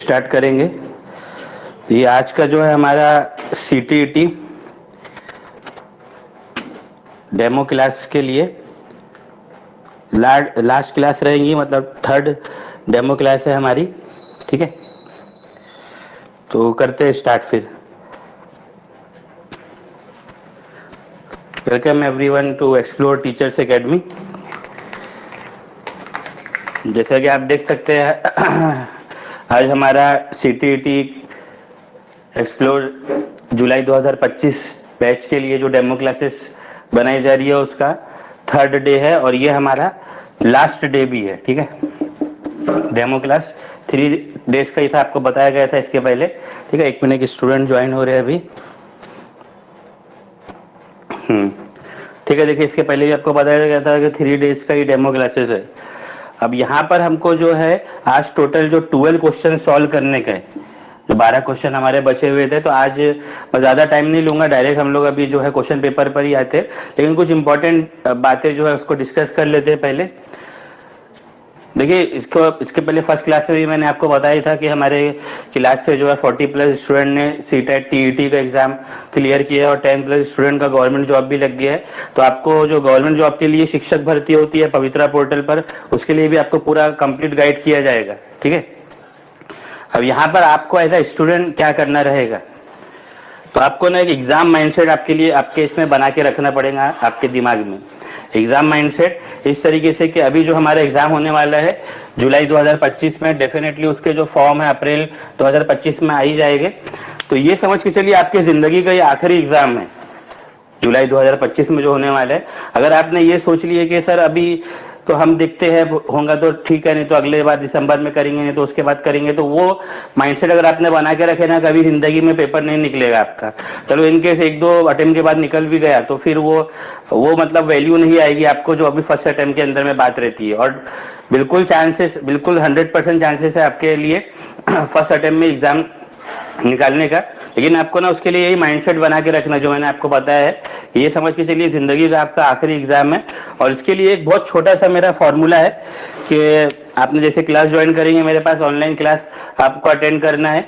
Start करेंगे। ये आज का जो है हमारा CTET डेमो क्लास के लिए लास्ट क्लास रहेंगी, मतलब थर्ड डेमो क्लास है हमारी। ठीक है, तो करते हैं स्टार्ट फिर। Welcome everyone to Explore Teachers Academy. जैसा कि आप देख सकते हैं आज हमारा CTET एक्सप्लोर जुलाई 2025 बैच के लिए जो डेमो क्लासेस बनाई जा रही है उसका थर्ड डे है और ये हमारा लास्ट डे भी है। ठीक है, डेमो क्लास 3 डेज का ही था, आपको बताया गया था इसके पहले। ठीक है, 1 मिनट के स्टूडेंट ज्वाइन हो रहे हैं अभी। ठीक है, देखिए इसके पहले ही आपको बताया गया था कि 3 डेज का ही डेमो क्लासेस है। अब यहाँ पर हमको जो है आज टोटल जो 12 क्वेश्चन सॉल्व करने का है, जो 12 क्वेश्चन हमारे बचे हुए थे। तो आज मैं ज़्यादा टाइम नहीं लूंगा, डायरेक्ट हम लोग अभी जो है क्वेश्चन पेपर पर ही आते हैं, लेकिन कुछ इंपॉर्टेंट बातें जो है उसको डिस्कस कर लेते हैं पहले। देखिए इसके पहले फर्स्ट क्लास में भी मैंने आपको बताया था कि हमारे क्लास से जो है 40+ स्टूडेंट ने CTET TET का एग्जाम क्लियर किया है और 10+ स्टूडेंट का गवर्नमेंट जॉब भी लग गया है। तो आपको जो गवर्नमेंट जॉब के लिए शिक्षक भर्ती होती है पवित्रा पोर्टल पर, उसके लिए भी आपको पूरा कंप्लीट गाइड किया जाएगा। ठीक है, अब यहाँ पर आपको एज अ स्टूडेंट क्या करना रहेगा, तो आपको ना एक एग्जाम माइंडसेट आपके लिए आपके इसमें बना के रखना पड़ेगा आपके दिमाग में। एग्जाम माइंडसेट इस तरीके से कि अभी जो हमारा एग्जाम होने वाला है जुलाई 2025 में, डेफिनेटली उसके जो फॉर्म है अप्रैल 2025 में आ ही जाएंगे। तो ये समझ के चलिए आपकी जिंदगी का ये आखिरी एग्जाम है जुलाई 2025 में जो होने वाला है। अगर आपने ये सोच लिया कि सर अभी तो हम देखते हैं होगा तो ठीक है, नहीं तो अगले बार दिसंबर में करेंगे, नहीं तो उसके बाद करेंगे, तो वो माइंडसेट अगर आपने बना के रखे ना, कभी जिंदगी में पेपर नहीं निकलेगा आपका। चलो इनकेस 1-2 अटेम्प्ट के बाद निकल भी गया तो फिर वो मतलब वैल्यू नहीं आएगी आपको जो अभी फर्स्ट अटेम्प्ट के अंदर में बात रहती है। और बिल्कुल 100% चांसेस है आपके लिए फर्स्ट अटेम्प्ट में एग्जाम निकालने का। लेकिन आपको ना उसके लिए यही माइंडसेट बना के रखना जो मैंने आपको बताया है, ये समझ के चलिए जिंदगी का आपका आखिरी एग्जाम है। और इसके लिए एक बहुत छोटा सा मेरा फॉर्मूला है कि आपने जैसे क्लास ज्वाइन करेंगे, मेरे पास ऑनलाइन क्लास आपको अटेंड करना है।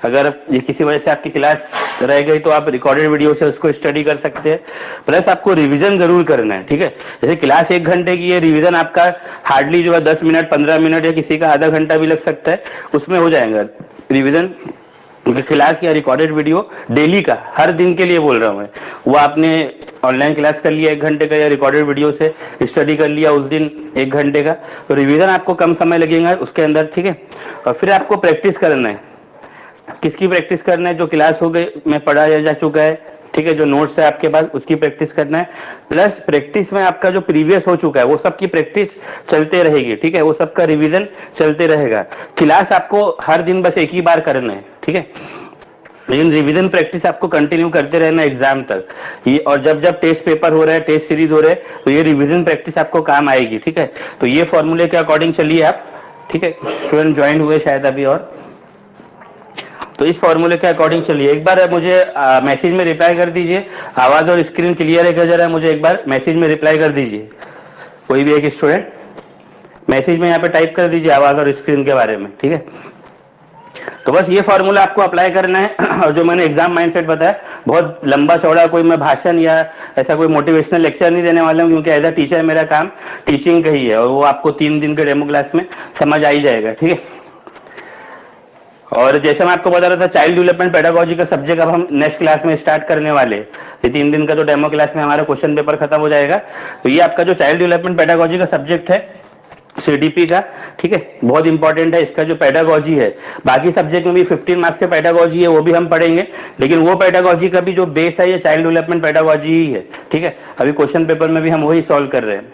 अगर ये किसी वजह से आपकी क्लास रह गई तो आप रिकॉर्डेड वीडियो से उसको स्टडी कर सकते हैं, प्लस आपको रिवीजन जरूर करना है। ठीक है, जैसे क्लास 1 घंटे की है, रिवीजन आपका हार्डली जो है 10 मिनट 15 मिनट या किसी का आधा घंटा भी लग सकता है, उसमें हो जाएगा रिवीजन। क्लास या रिकॉर्डेड वीडियो डेली का, हर दिन के लिए बोल रहा हूँ मैं, वो आपने ऑनलाइन क्लास कर लिया 1 घंटे का या रिकॉर्डेड वीडियो से स्टडी कर लिया उस दिन 1 घंटे का, तो रिवीजन आपको कम समय लगेगा उसके अंदर। ठीक है, और फिर आपको प्रैक्टिस करना है। किसकी प्रैक्टिस करना है? जो क्लास हो गई में पढ़ाया जा चुका है, ठीक है, जो नोट्स है आपके पास उसकी प्रैक्टिस करना है, प्लस प्रैक्टिस में आपका जो प्रीवियस हो चुका है वो सब की प्रैक्टिस चलते रहेगी। ठीक है, वो सबका रिवीजन चलते रहेगा। क्लास आपको हर दिन बस एक ही बार करना है। ठीक है, लेकिन रिवीजन प्रैक्टिस आपको कंटिन्यू करते रहना एग्जाम तक। ये और जब जब टेस्ट पेपर हो रहा है, टेस्ट सीरीज हो रहे हैं, तो ये रिवीजन प्रैक्टिस आपको काम आएगी। ठीक है, तो ये फॉर्मूले के अकॉर्डिंग चलिए आप। ठीक है, स्टूडेंट ज्वाइन हुए शायद अभी, और तो इस फॉर्मूले के अकॉर्डिंग चलिए। एक बार मुझे मैसेज में रिप्लाई कर दीजिए, आवाज और स्क्रीन क्लियर है क्या, जरा मुझे एक बार मैसेज में रिप्लाई कर दीजिए। कोई भी एक स्टूडेंट मैसेज में यहाँ पे टाइप कर दीजिए आवाज और स्क्रीन के बारे में। ठीक है, तो बस ये फॉर्मूला आपको अप्लाई करना है। और जो मैंने एग्जाम माइंडसेट बताया, बहुत लंबा चौड़ा कोई मैं भाषण या ऐसा कोई मोटिवेशनल लेक्चर नहीं देने वाला हूँ, क्योंकि एज अ टीचर मेरा काम टीचिंग का ही है और वो आपको 3 दिन के डेमो क्लास में समझ आ ही जाएगा। ठीक है, और जैसे मैं आपको बता रहा था, चाइल्ड डेवलपमेंट पेडागोजी का सब्जेक्ट अब हम नेक्स्ट क्लास में स्टार्ट करने वाले। ये 3 दिन का जो डेमो क्लास में हमारा क्वेश्चन पेपर खत्म हो जाएगा, तो ये आपका जो चाइल्ड डेवलपमेंट पेडागोजी का सब्जेक्ट है CDP का, ठीक है, बहुत इंपॉर्टेंट है। इसका जो पेडागोजी है, बाकी सब्जेक्ट में भी 15 मार्क्स के पेडागोजी है, वो भी हम पढ़ेंगे, लेकिन वो पेडागोजी का भी जो बेस है ये चाइल्ड डेवलपमेंट पेडागोजी ही है। ठीक है, अभी क्वेश्चन पेपर में भी हम वही सॉल्व कर रहे हैं।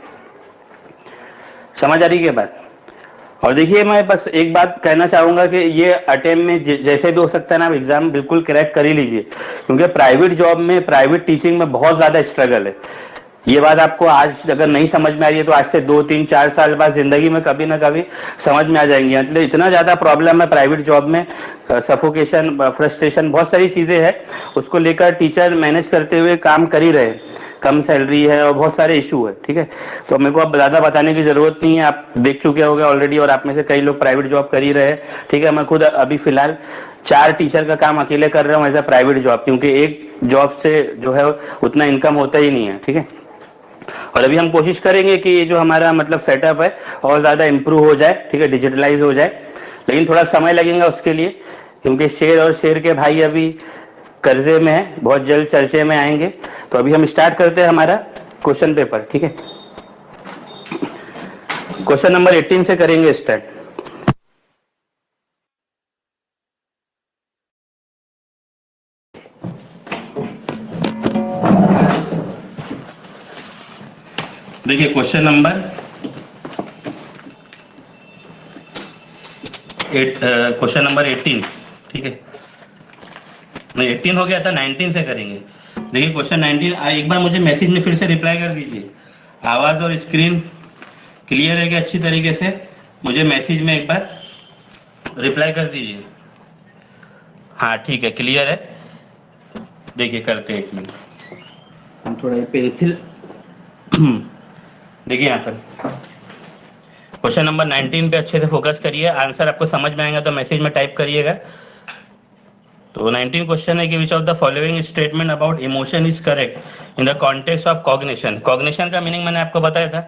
समझ आ रही है बात? और देखिए मैं बस एक बात कहना चाहूंगा कि ये अटेम्प्ट में जैसे भी हो सकता है ना, आप एग्जाम बिल्कुल क्रैक कर ही लीजिए, क्योंकि प्राइवेट जॉब में, प्राइवेट टीचिंग में बहुत ज्यादा स्ट्रगल है। ये बात आपको आज अगर नहीं समझ में आ रही है तो आज से 2, 3, 4 साल बाद जिंदगी में कभी ना कभी समझ में आ जाएंगी। मतलब इतना ज्यादा प्रॉब्लम है प्राइवेट जॉब में, सफोकेशन, फ्रस्ट्रेशन, बहुत सारी चीजें हैं, उसको लेकर टीचर मैनेज करते हुए काम कर ही रहे। कम सैलरी है और बहुत सारे इशू है, ठीक है। तो मेरे को अब ज़्यादा बताने की ज़रूरत नहीं है, आप देख चुके होंगे ऑलरेडी, और आप में से कई लोग प्राइवेट जॉब कर ही रहे हैं, ठीक है। मैं खुद अभी फिलहाल 4 टीचर का काम अकेले कर रहा हूँ एज अ प्राइवेट जॉब, क्योंकि एक जॉब से जो है उतना इनकम होता ही नहीं है, ठीक है। और अभी हम कोशिश करेंगे कि ये जो हमारा मतलब सेटअप है और ज़्यादा इम्प्रूव हो जाए, ठीक है, डिजिटलाइज हो जाए, लेकिन थोड़ा समय लगेगा उसके लिए, क्योंकि शेर और शेर के भाई अभी कर्जे में है, बहुत जल्द चर्चे में आएंगे। तो अभी हम स्टार्ट करते हैं हमारा क्वेश्चन पेपर, ठीक है। क्वेश्चन नंबर 18 से करेंगे स्टार्ट। देखिए क्वेश्चन नंबर 18, ठीक है। नहीं 18 हो गया था, 19 से करेंगे। देखिए क्वेश्चन 19, एक बार मुझे मैसेज में फिर से रिप्लाई कर दीजिए, आवाज और स्क्रीन क्लियर है कि अच्छी तरीके से, मुझे मैसेज में एक बार रिप्लाई कर दीजिए। हाँ ठीक है, क्लियर है। देखिए करते हैं, एक मिनट हम थोड़ा पेंसिल देखिए यहाँ पर क्वेश्चन नंबर 19 पे अच्छे से फोकस करिए, आंसर आपको समझ में आएगा तो मैसेज में टाइप करिएगा। तो 19 क्वेश्चन है कि विच of the following statement about emotion is correct in the context of cognition. Cognition का मीनिंग मैंने आपको बताया था,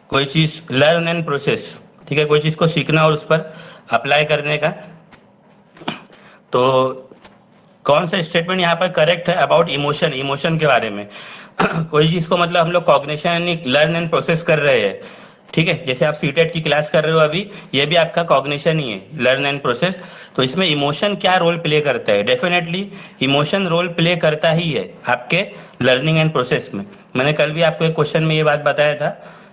कोई चीज लर्न एंड प्रोसेस, ठीक है, कोई चीज को सीखना और उस पर अप्लाई करने का। तो कौन सा स्टेटमेंट यहाँ पर करेक्ट है अबाउट इमोशन, इमोशन के बारे में कोई चीज को मतलब हम लोग कॉग्निशन यानी लर्न एंड प्रोसेस कर रहे हैं, ठीक है। जैसे आप सीटेट की क्लास कर रहे हो अभी, ये भी आपका कॉग्निशन ही है, लर्न एंड प्रोसेस। तो इसमें इमोशन क्या रोल प्ले करता है? डेफिनेटली इमोशन रोल प्ले करता ही है आपके लर्निंग एंड प्रोसेस में। मैंने कल भी आपको एक क्वेश्चन में ये बात बताया था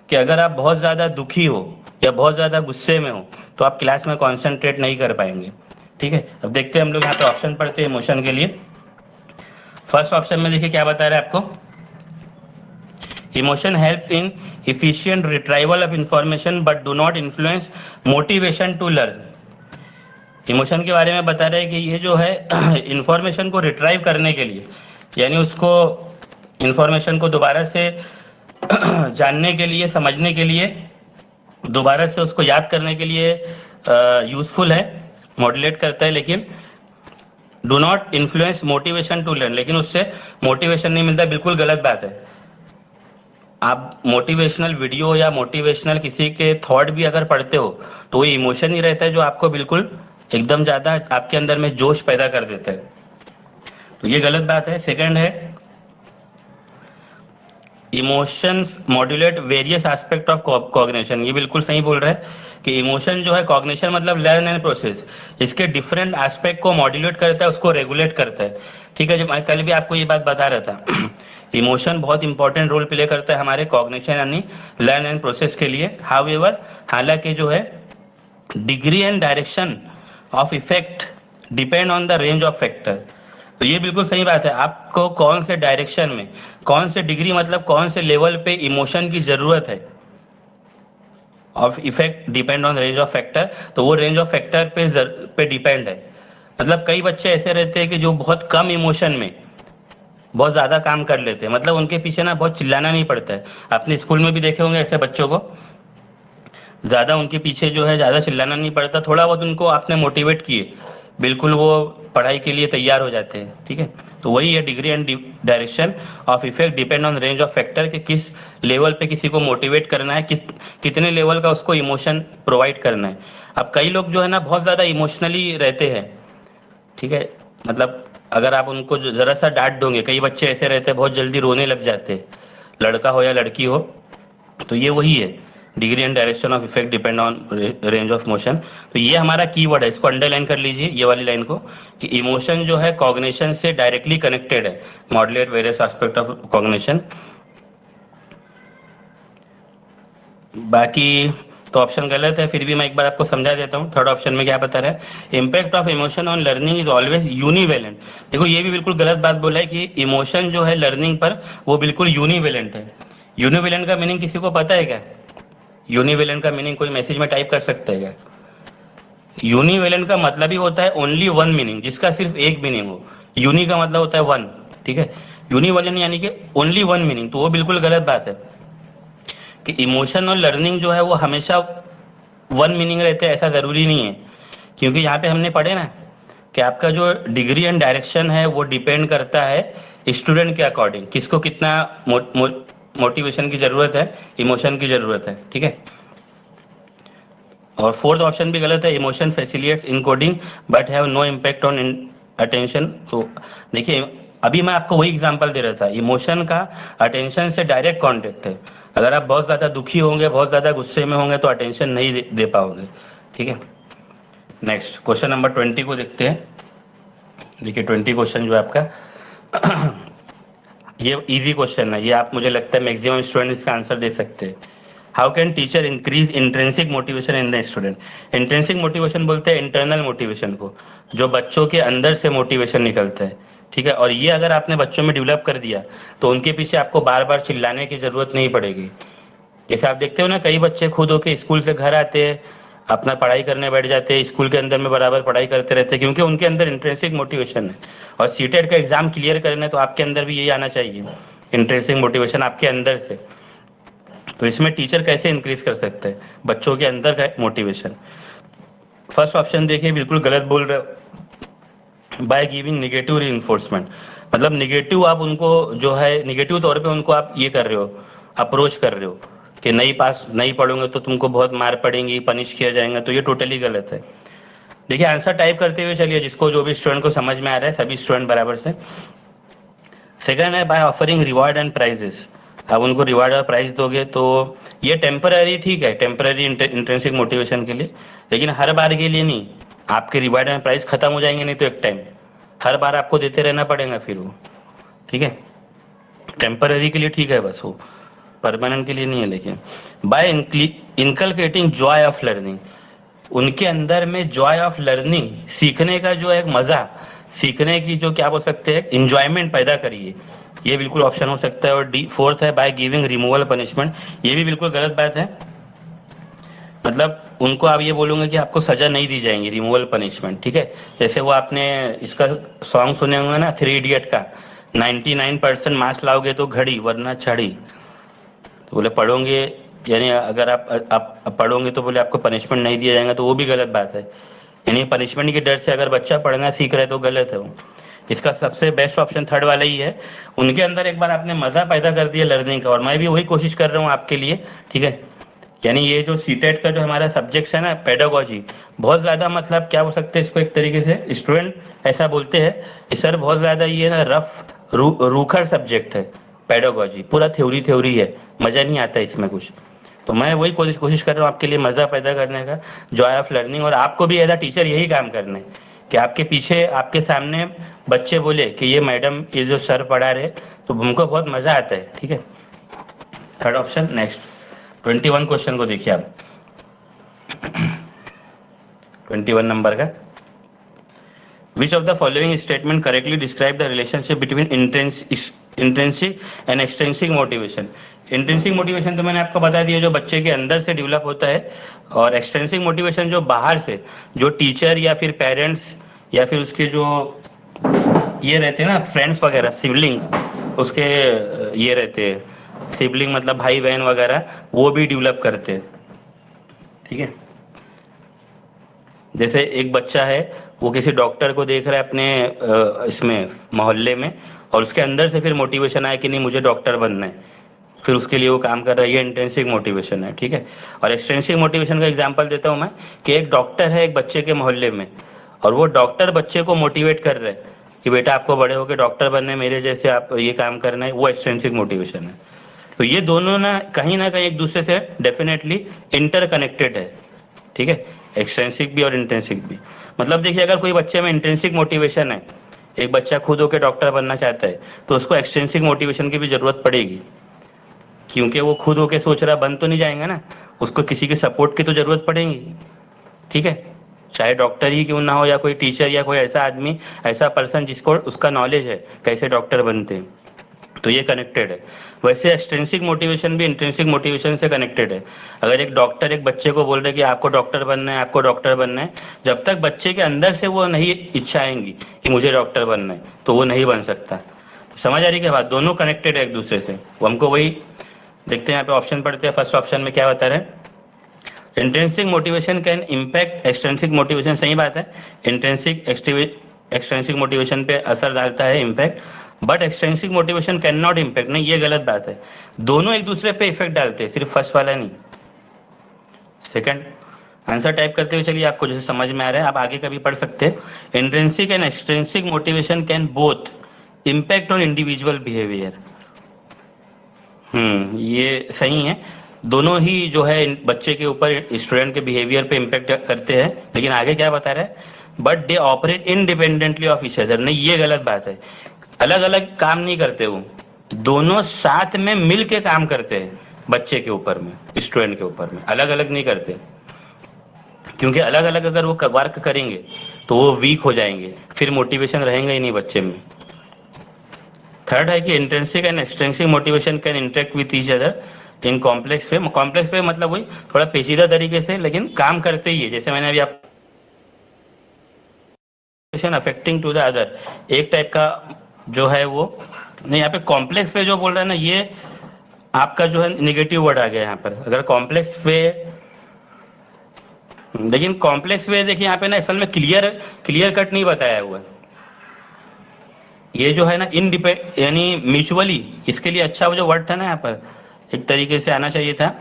कि अगर आप बहुत ज्यादा दुखी हो या बहुत ज्यादा गुस्से में हो तो आप क्लास में कॉन्सेंट्रेट नहीं कर पाएंगे, ठीक है। अब देखते हैं हम लोग यहाँ पे ऑप्शन पढ़ते हैं इमोशन के लिए। फर्स्ट ऑप्शन में देखिए क्या बता रहा है आपको, emotion help in efficient retrieval of information but do not influence motivation to learn। Emotion के बारे में बता रहे हैं कि ये जो है इंफॉर्मेशन को रिट्राइव करने के लिए, यानी उसको इंफॉर्मेशन को दोबारा से जानने के लिए, समझने के लिए, दोबारा से उसको याद करने के लिए यूजफुल है, मॉड्यूलेट करता है, लेकिन do not influence motivation to learn, लेकिन उससे मोटिवेशन नहीं मिलता, बिल्कुल गलत बात है। आप मोटिवेशनल वीडियो या मोटिवेशनल किसी के थॉट भी अगर पढ़ते हो तो वो इमोशन ही रहता है जो आपको बिल्कुल एकदम ज्यादा आपके अंदर में जोश पैदा कर देता है, तो ये गलत बात है। सेकंड है emotions modulate various aspect of cognition, ये बिल्कुल सही बोल रहा है कि इमोशन जो है, कॉग्निशन मतलब लर्न एंड प्रोसेस, इसके डिफरेंट एस्पेक्ट को मॉड्यूलेट करता है, उसको रेगुलेट करता है, ठीक है। जब मैं कल भी आपको ये बात बता रहा था इमोशन बहुत इंपॉर्टेंट रोल प्ले करता है हमारे कॉग्निशन यानी लर्न एंड प्रोसेस के लिए। हाउएवर, हालांकि जो है degree and direction of effect depend on the range of factor, तो ये बिल्कुल सही बात है। आपको कौन से डायरेक्शन में, कौन से डिग्री मतलब कौन से लेवल पे इमोशन की जरूरत है, of effect depend on range of factor, तो वो रेंज ऑफ फैक्टर पे डिपेंड है। मतलब कई बच्चे ऐसे रहते हैं कि जो बहुत कम इमोशन में बहुत ज्यादा काम कर लेते हैं, मतलब उनके पीछे ना बहुत चिल्लाना नहीं पड़ता है। अपने स्कूल में भी देखे होंगे ऐसे बच्चों को, ज्यादा उनके पीछे जो है ज्यादा चिल्लाना नहीं पड़ता, थोड़ा बहुत उनको आपने मोटिवेट किए, बिल्कुल वो पढ़ाई के लिए तैयार हो जाते हैं, ठीक है। तो वही है degree and direction of effect depend on range of factor, कि किस लेवल पे किसी को मोटिवेट करना है, कितने लेवल का उसको इमोशन प्रोवाइड करना है। अब कई लोग जो है ना बहुत ज्यादा इमोशनली रहते हैं, ठीक है, मतलब अगर आप उनको जरा सा डांट दोगे, कई बच्चे ऐसे रहते हैं बहुत जल्दी रोने लग जाते हैं, लड़का हो या लड़की हो, तो ये वही है degree and direction of effect depend on range of motion. तो ये हमारा कीवर्ड है, इसको अंडरलाइन कर लीजिए ये वाली लाइन को, कि इमोशन जो है कॉग्निशन से डायरेक्टली कनेक्टेड है, modulate various aspect of cognition. बाकी तो ऑप्शन गलत है, फिर भी मैं एक बार आपको समझा देता हूँ। थर्ड ऑप्शन में क्या बता रहा है, impact of emotion on learning is always univalent. देखो ये भी बिल्कुल गलत बात बोला है कि इमोशन जो है लर्निंग पर वो बिल्कुल यूनिवेलेंट है। यूनिवेलेंट का मीनिंग किसी को पता है क्या? यूनिवेलेंट का मीनिंग कोई मैसेज में टाइप कर सकता है क्या? यूनिवेलेंट का मतलब ही होता है ओनली वन मीनिंग, जिसका सिर्फ एक मीनिंग हो। यूनि का मतलब होता है वन, ठीक है। यूनिवर्जन यानी कि ओनली वन मीनिंग, तो वो बिल्कुल गलत बात है कि इमोशन और लर्निंग जो है वो हमेशा वन मीनिंग रहते हैं, ऐसा जरूरी नहीं है। क्योंकि यहाँ पे हमने पढ़े ना कि आपका जो डिग्री एंड डायरेक्शन है वो डिपेंड करता है स्टूडेंट के अकॉर्डिंग, किसको कितना मोटिवेशन की जरूरत है, इमोशन की जरूरत है, ठीक है। और फोर्थ ऑप्शन भी गलत है, emotion facilitates encoding but have no impact on attention. तो देखिए अभी मैं आपको वही एग्जांपल दे रहा था, इमोशन का अटेंशन से डायरेक्ट कांटेक्ट है। अगर आप बहुत ज्यादा दुखी होंगे, बहुत ज्यादा गुस्से में होंगे तो अटेंशन नहीं दे पाओगे, ठीक है। नेक्स्ट क्वेश्चन नंबर 20 को देखते हैं। देखिए 20 क्वेश्चन जो है आपका ये इजी क्वेश्चन है, ये आप मुझे लगता है मैक्सिमम स्टूडेंट इसका आंसर दे सकते हैं। How can teacher increase intrinsic motivation in the student. Intrinsic motivation बोलते हैं इंटरनल मोटिवेशन को, जो बच्चों के अंदर से मोटिवेशन निकलता है, ठीक है। और ये अगर आपने बच्चों में डेवलप कर दिया तो उनके पीछे आपको बार बार चिल्लाने की जरूरत नहीं पड़ेगी। जैसे आप देखते हो ना, कई बच्चे खुद होके स्कूल से घर आते हैं, अपना पढ़ाई करने बैठ जाते हैं, स्कूल के अंदर में बराबर पढ़ाई करते रहते हैं, क्योंकि उनके अंदर इंट्रेंसिक मोटिवेशन है। और सीटेट का एग्जाम क्लियर करना है तो आपके अंदर भी यही आना चाहिए, इंट्रेंसिक मोटिवेशन आपके अंदर से। तो इसमें टीचर कैसे इंक्रीज कर सकते हैं बच्चों के अंदर का मोटिवेशन। फर्स्ट ऑप्शन देखिए बिल्कुल गलत बोल रहे हो, बाय गिविंग निगेटिव रीइंफोर्समेंट। मतलब निगेटिव आप उनको जो है निगेटिव तौर पे उनको आप ये कर रहे हो, अप्रोच कर रहे हो कि नहीं पढ़ोगे तो तुमको बहुत मार पड़ेंगी, पनिश किया जाएगा, तो ये टोटली गलत है। देखिए आंसर टाइप करते हुए चलिए, जिसको जो भी स्टूडेंट को समझ में आ रहा है, सभी स्टूडेंट बराबर से। सेकंड है by offering reward and prizes. अब उनको रिवॉर्ड और प्राइज दोगे तो ये टेम्पररी, ठीक है, टेम्पररी इंट्रेंसिक मोटिवेशन के लिए, लेकिन हर बार के लिए नहीं। आपके रिवॉर्ड एंड प्राइज खत्म हो जाएंगे नहीं तो एक टाइम, हर बार आपको देते रहना पड़ेगा फिर वो, ठीक है। टेम्पररी के लिए ठीक है बस, वो परमानेंट के लिए नहीं है। लेकिन by inculcating joy of learning, उनके अंदर में जॉय ऑफ लर्निंग, सीखने का जो एक मजा, सीखने की जो क्या बोल सकते हैं इंजॉयमेंट पैदा करिए, ये बिल्कुल ऑप्शन हो सकता है। और डी फोर्थ है बाय गिविंग रिमूवल पनिशमेंट, ये भी बिल्कुल गलत बात है। मतलब उनको आप ये बोलोगे कि आपको सजा नहीं दी जाएंगी, रिमूवल पनिशमेंट, ठीक है। जैसे वो आपने इसका सॉन्ग सुने होंगे ना, 3 इडियट का, 99% मार्क्स लाओगे तो घड़ी वरना छड़ी। तो बोले पढ़ोगे, यानी अगर आप पढ़ोगे तो बोले आपको पनिशमेंट नहीं दिया जाएगा, तो वो भी गलत बात है। यानी पनिशमेंट के डर से अगर बच्चा पढ़ना सीख रहा है तो गलत है वो। इसका सबसे बेस्ट ऑप्शन थर्ड वाला ही है, उनके अंदर एक बार आपने मजा पैदा कर दिया लर्निंग का, और मैं भी वही कोशिश कर रहा हूँ आपके लिए, ठीक है। यानी ये जो सीटेट का जो हमारा सब्जेक्ट है ना, पेडागोजी, बहुत ज्यादा मतलब क्या हो सकते हैं इसको, एक तरीके से स्टूडेंट ऐसा बोलते हैं कि सर बहुत ज्यादा ये ना रफ रूखर सब्जेक्ट है पेडागोजी, पूरा थ्योरी है, मजा नहीं आता इसमें कुछ। तो मैं वही कोशिश कर रहा हूँ आपके लिए मजा पैदा करने का, जॉय ऑफ लर्निंग। और आपको भी एज अ टीचर यही काम करना है कि आपके पीछे आपके सामने बच्चे बोले कि ये मैडम ये जो सर पढ़ा रहे तो हमको बहुत मजा आता है, ठीक है। Third option. नेक्स्ट 21 क्वेश्चन को देखिए आप, 21 नंबर का, विच of the following statement correctly describe the relationship between intrinsic and extrinsic motivation. Intrinsic motivation तो मैंने आपको बता दिया, जो बच्चे के अंदर से डेवलप होता है, और एक्सट्रिंसिक मोटिवेशन जो बाहर से, जो टीचर या फिर पेरेंट्स या फिर उसके जो ये रहते हैं ना फ्रेंड्स वगैरह, सिबलिंग्स, उसके ये रहते हैं सिबलिंग, मतलब भाई बहन वगैरह, वो भी डेवलप करते हैं, ठीक है। जैसे एक बच्चा है, वो किसी डॉक्टर को देख रहा है अपने इसमें मोहल्ले में, और उसके अंदर से फिर मोटिवेशन आया कि नहीं मुझे डॉक्टर बनना है, फिर उसके लिए वो काम कर रहा है, ये इंट्रिंसिक मोटिवेशन है, ठीक है। और एक्सट्रिंसिक मोटिवेशन का एग्जांपल देता हूँ मैं, कि एक डॉक्टर है एक बच्चे के मोहल्ले में, और वो डॉक्टर बच्चे को मोटिवेट कर रहे हैं कि बेटा आपको बड़े होकर डॉक्टर बनना है, मेरे जैसे आप ये काम करना है, वो एक्सट्रिंसिक मोटिवेशन है। तो ये दोनों ना कहीं एक दूसरे से डेफिनेटली इंटरकनेक्टेड है, ठीक है, एक्सट्रिंसिक भी और इंट्रिंसिक भी। मतलब देखिए अगर कोई बच्चे में इंट्रिंसिक मोटिवेशन है, एक बच्चा खुद होकर डॉक्टर बनना चाहता है, तो उसको एक्सट्रिंसिक मोटिवेशन की भी जरूरत पड़ेगी, क्योंकि वो खुद होके सोच रहा बन तो नहीं जाएगा ना, उसको किसी की सपोर्ट की तो जरूरत पड़ेगी, ठीक है। चाहे डॉक्टर ही क्यों ना हो, या कोई टीचर, या कोई ऐसा आदमी, ऐसा पर्सन जिसको उसका नॉलेज है कैसे डॉक्टर बनते हैं, तो ये कनेक्टेड है। वैसे एक्सट्रिंसिक मोटिवेशन भी इंट्रिंसिक मोटिवेशन से कनेक्टेड है। अगर एक डॉक्टर एक बच्चे को बोल रहे कि आपको डॉक्टर बनना है, आपको डॉक्टर बनना है, जब तक बच्चे के अंदर से वो नहीं इच्छा आएंगी कि मुझे डॉक्टर बनना है, तो वो नहीं बन सकता। समझ आ रही क्या बात? दोनों कनेक्टेड है एक दूसरे से। वो हमको वही देखते हैं, यहाँ पे ऑप्शन पढ़ते हैं। फर्स्ट ऑप्शन में क्या बता रहे हैं, intrinsic motivation can impact extrinsic motivation. सही बात है, इंट्रिंसिक एक्सट्रिंसिक मोटिवेशन पे असर डालता है, impact, but extrinsic motivation can not impact. नहीं, ये गलत बात है, दोनों एक दूसरे पे इफेक्ट डालते हैं, सिर्फ फर्स्ट वाला नहीं। सेकंड आंसर टाइप करते हुए चलिए, आपको जैसे समझ में आ रहा है आप आगे का भी पढ़ सकते हैं। Intrinsic and extrinsic motivation can both impact on individual behaviour. ये सही है, दोनों ही जो है बच्चे के ऊपर, स्टूडेंट के बिहेवियर पे इम्पेक्ट करते हैं। लेकिन आगे क्या बता रहा है, but they operate independently of each other. नहीं, ये गलत बात है, अलग अलग काम नहीं करते वो, दोनों साथ में मिल के काम करते हैं बच्चे के ऊपर में, स्टूडेंट के ऊपर में, अलग अलग नहीं करते। क्योंकि अलग अलग अगर वो वर्क करेंगे तो वो वीक हो जाएंगे, फिर मोटिवेशन रहेंगे ही नहीं बच्चे में। थर्ड है कि intrinsic and extrinsic motivation can interact with each other in complex way. Complex way मतलब वही थोड़ा पेचीदा तरीके से, लेकिन काम करते ही है। जैसे मैंने अभी आप अफेक्टिंग टू द अदर, एक टाइप का जो है वो नहीं। यहाँ पे कॉम्प्लेक्स वे जो बोल रहा है ना, ये आपका जो है निगेटिव वर्ड आ गया यहाँ पर। अगर कॉम्प्लेक्स वे, लेकिन कॉम्प्लेक्स वे देखिए यहाँ पे ना असल में क्लियर कट नहीं बताया हुआ है। ये जो है ना इनडिपेंड यानी म्यूचुअली, इसके लिए अच्छा वो जो वर्ड था ना यहाँ पर, एक तरीके से आना चाहिए था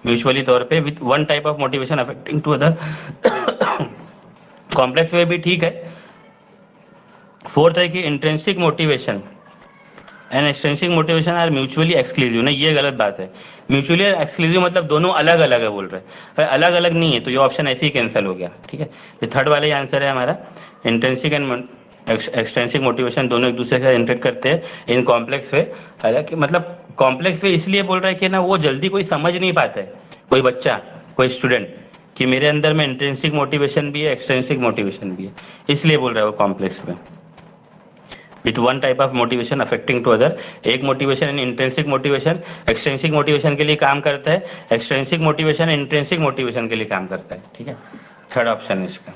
म्यूचुअली तौर पे, with one type of motivation affecting to other. Complex way भी ठीक है। फोर्थ है कि intrinsic motivation and extrinsic motivation are mutually exclusive. नहीं, ये गलत बात है, म्यूचुअली एक्सक्लूसिव मतलब दोनों अलग अलग है बोल रहे हैं, अलग अलग नहीं है, तो ये ऑप्शन ऐसे ही कैंसिल हो गया। ठीक है, ये थर्ड वाला ही आंसर है हमारा। इंट्रिंसिक एंड एक्सट्रिंसिक मोटिवेशन दोनों एक दूसरे से इंटरेक्ट करते हैं इन कॉम्प्लेक्स वे। हालांकि मतलब कॉम्प्लेक्स वे इसलिए बोल रहा है कि ना वो जल्दी कोई समझ नहीं पाता है, कोई बच्चा, कोई स्टूडेंट, कि मेरे अंदर में इंट्रिंसिक मोटिवेशन भी है, एक्सट्रिंसिक मोटिवेशन भी है, इसलिए बोल रहा है वो कॉम्प्लेक्स में, with one type of motivation affecting to other. एक मोटिवेशन इन इंट्रिंसिक मोटिवेशन एक्सट्रिंसिक मोटिवेशन के लिए काम करता है, एक्सट्रिंसिक मोटिवेशन इंट्रिंसिक मोटिवेशन के लिए काम करता है। ठीक है, थर्ड ऑप्शन है इसका।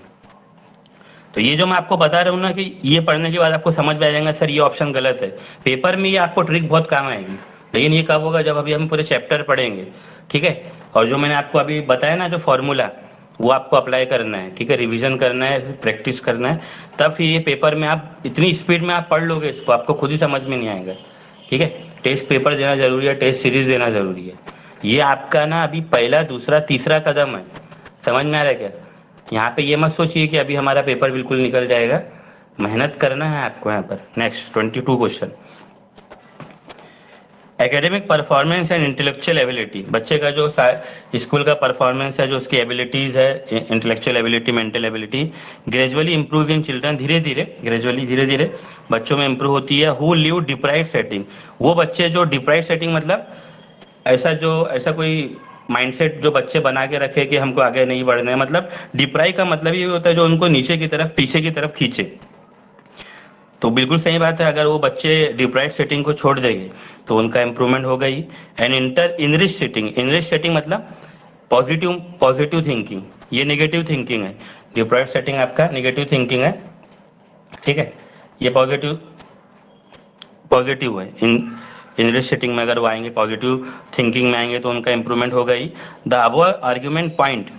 तो ये जो मैं आपको बता रहा हूँ ना, कि ये पढ़ने के बाद आपको समझ में आ जाएगा सर ये ऑप्शन गलत है। पेपर में ये आपको ट्रिक बहुत काम आएगी, लेकिन ये कब होगा, जब अभी हम पूरे चैप्टर पढ़ेंगे। ठीक है, और जो मैंने आपको अभी बताया ना जो फॉर्मूला, वो आपको अप्लाई करना है। ठीक है, रिवीजन करना है, प्रैक्टिस करना है, तब फिर ये पेपर में आप इतनी स्पीड में आप पढ़ लोगे इसको, आपको खुद ही समझ में नहीं आएगा। ठीक है, टेस्ट पेपर देना जरूरी है, टेस्ट सीरीज देना जरूरी है। ये आपका ना अभी पहला, दूसरा, तीसरा कदम है। समझ में आ रहा है क्या? यहाँ पे ये मत सोचिए कि अभी हमारा पेपर बिल्कुल निकल जाएगा, मेहनत करना है आपको यहाँ पर। Next 22 question, academic performance and intellectual ability. बच्चे का जो स्कूल का परफॉर्मेंस है, जो उसकी एबिलिटीज है, intellectual ability, mental ability, gradually improve in children. धीरे धीरे, ग्रेजुअली धीरे धीरे बच्चों में इंप्रूव होती है। हु लिव डिप्राइव सेटिंग, वो बच्चे जो डिप्राइव सेटिंग मतलब ऐसा कोई माइंडसेट जो बच्चे बना के रखे कि हमको आगे नहीं बढ़ना है, मतलब डिप्राइव का मतलब ये होता है जो उनको नीचे की तरफ, पीछे की तरफ खींचे। तो बिल्कुल सही बात है, अगर वो बच्चे डिप्राइव सेटिंग को छोड़ देंगे तो उनका इंप्रूवमेंट होगा ही। And inter enrich setting, enrich setting मतलब पॉजिटिव थिंकिंग, ये नेगेटिव थिंकिंग है। डिप्राइव सेटिंग आपका नेगेटिव थिंकिंग है। ठीक है, ये पॉजिटिव है। इनरिच सेटिंग में अगर वो आएंगे, पॉजिटिव थिंकिंग में आएंगे, तो उनका इंप्रूवमेंट होगा ही। The above argument point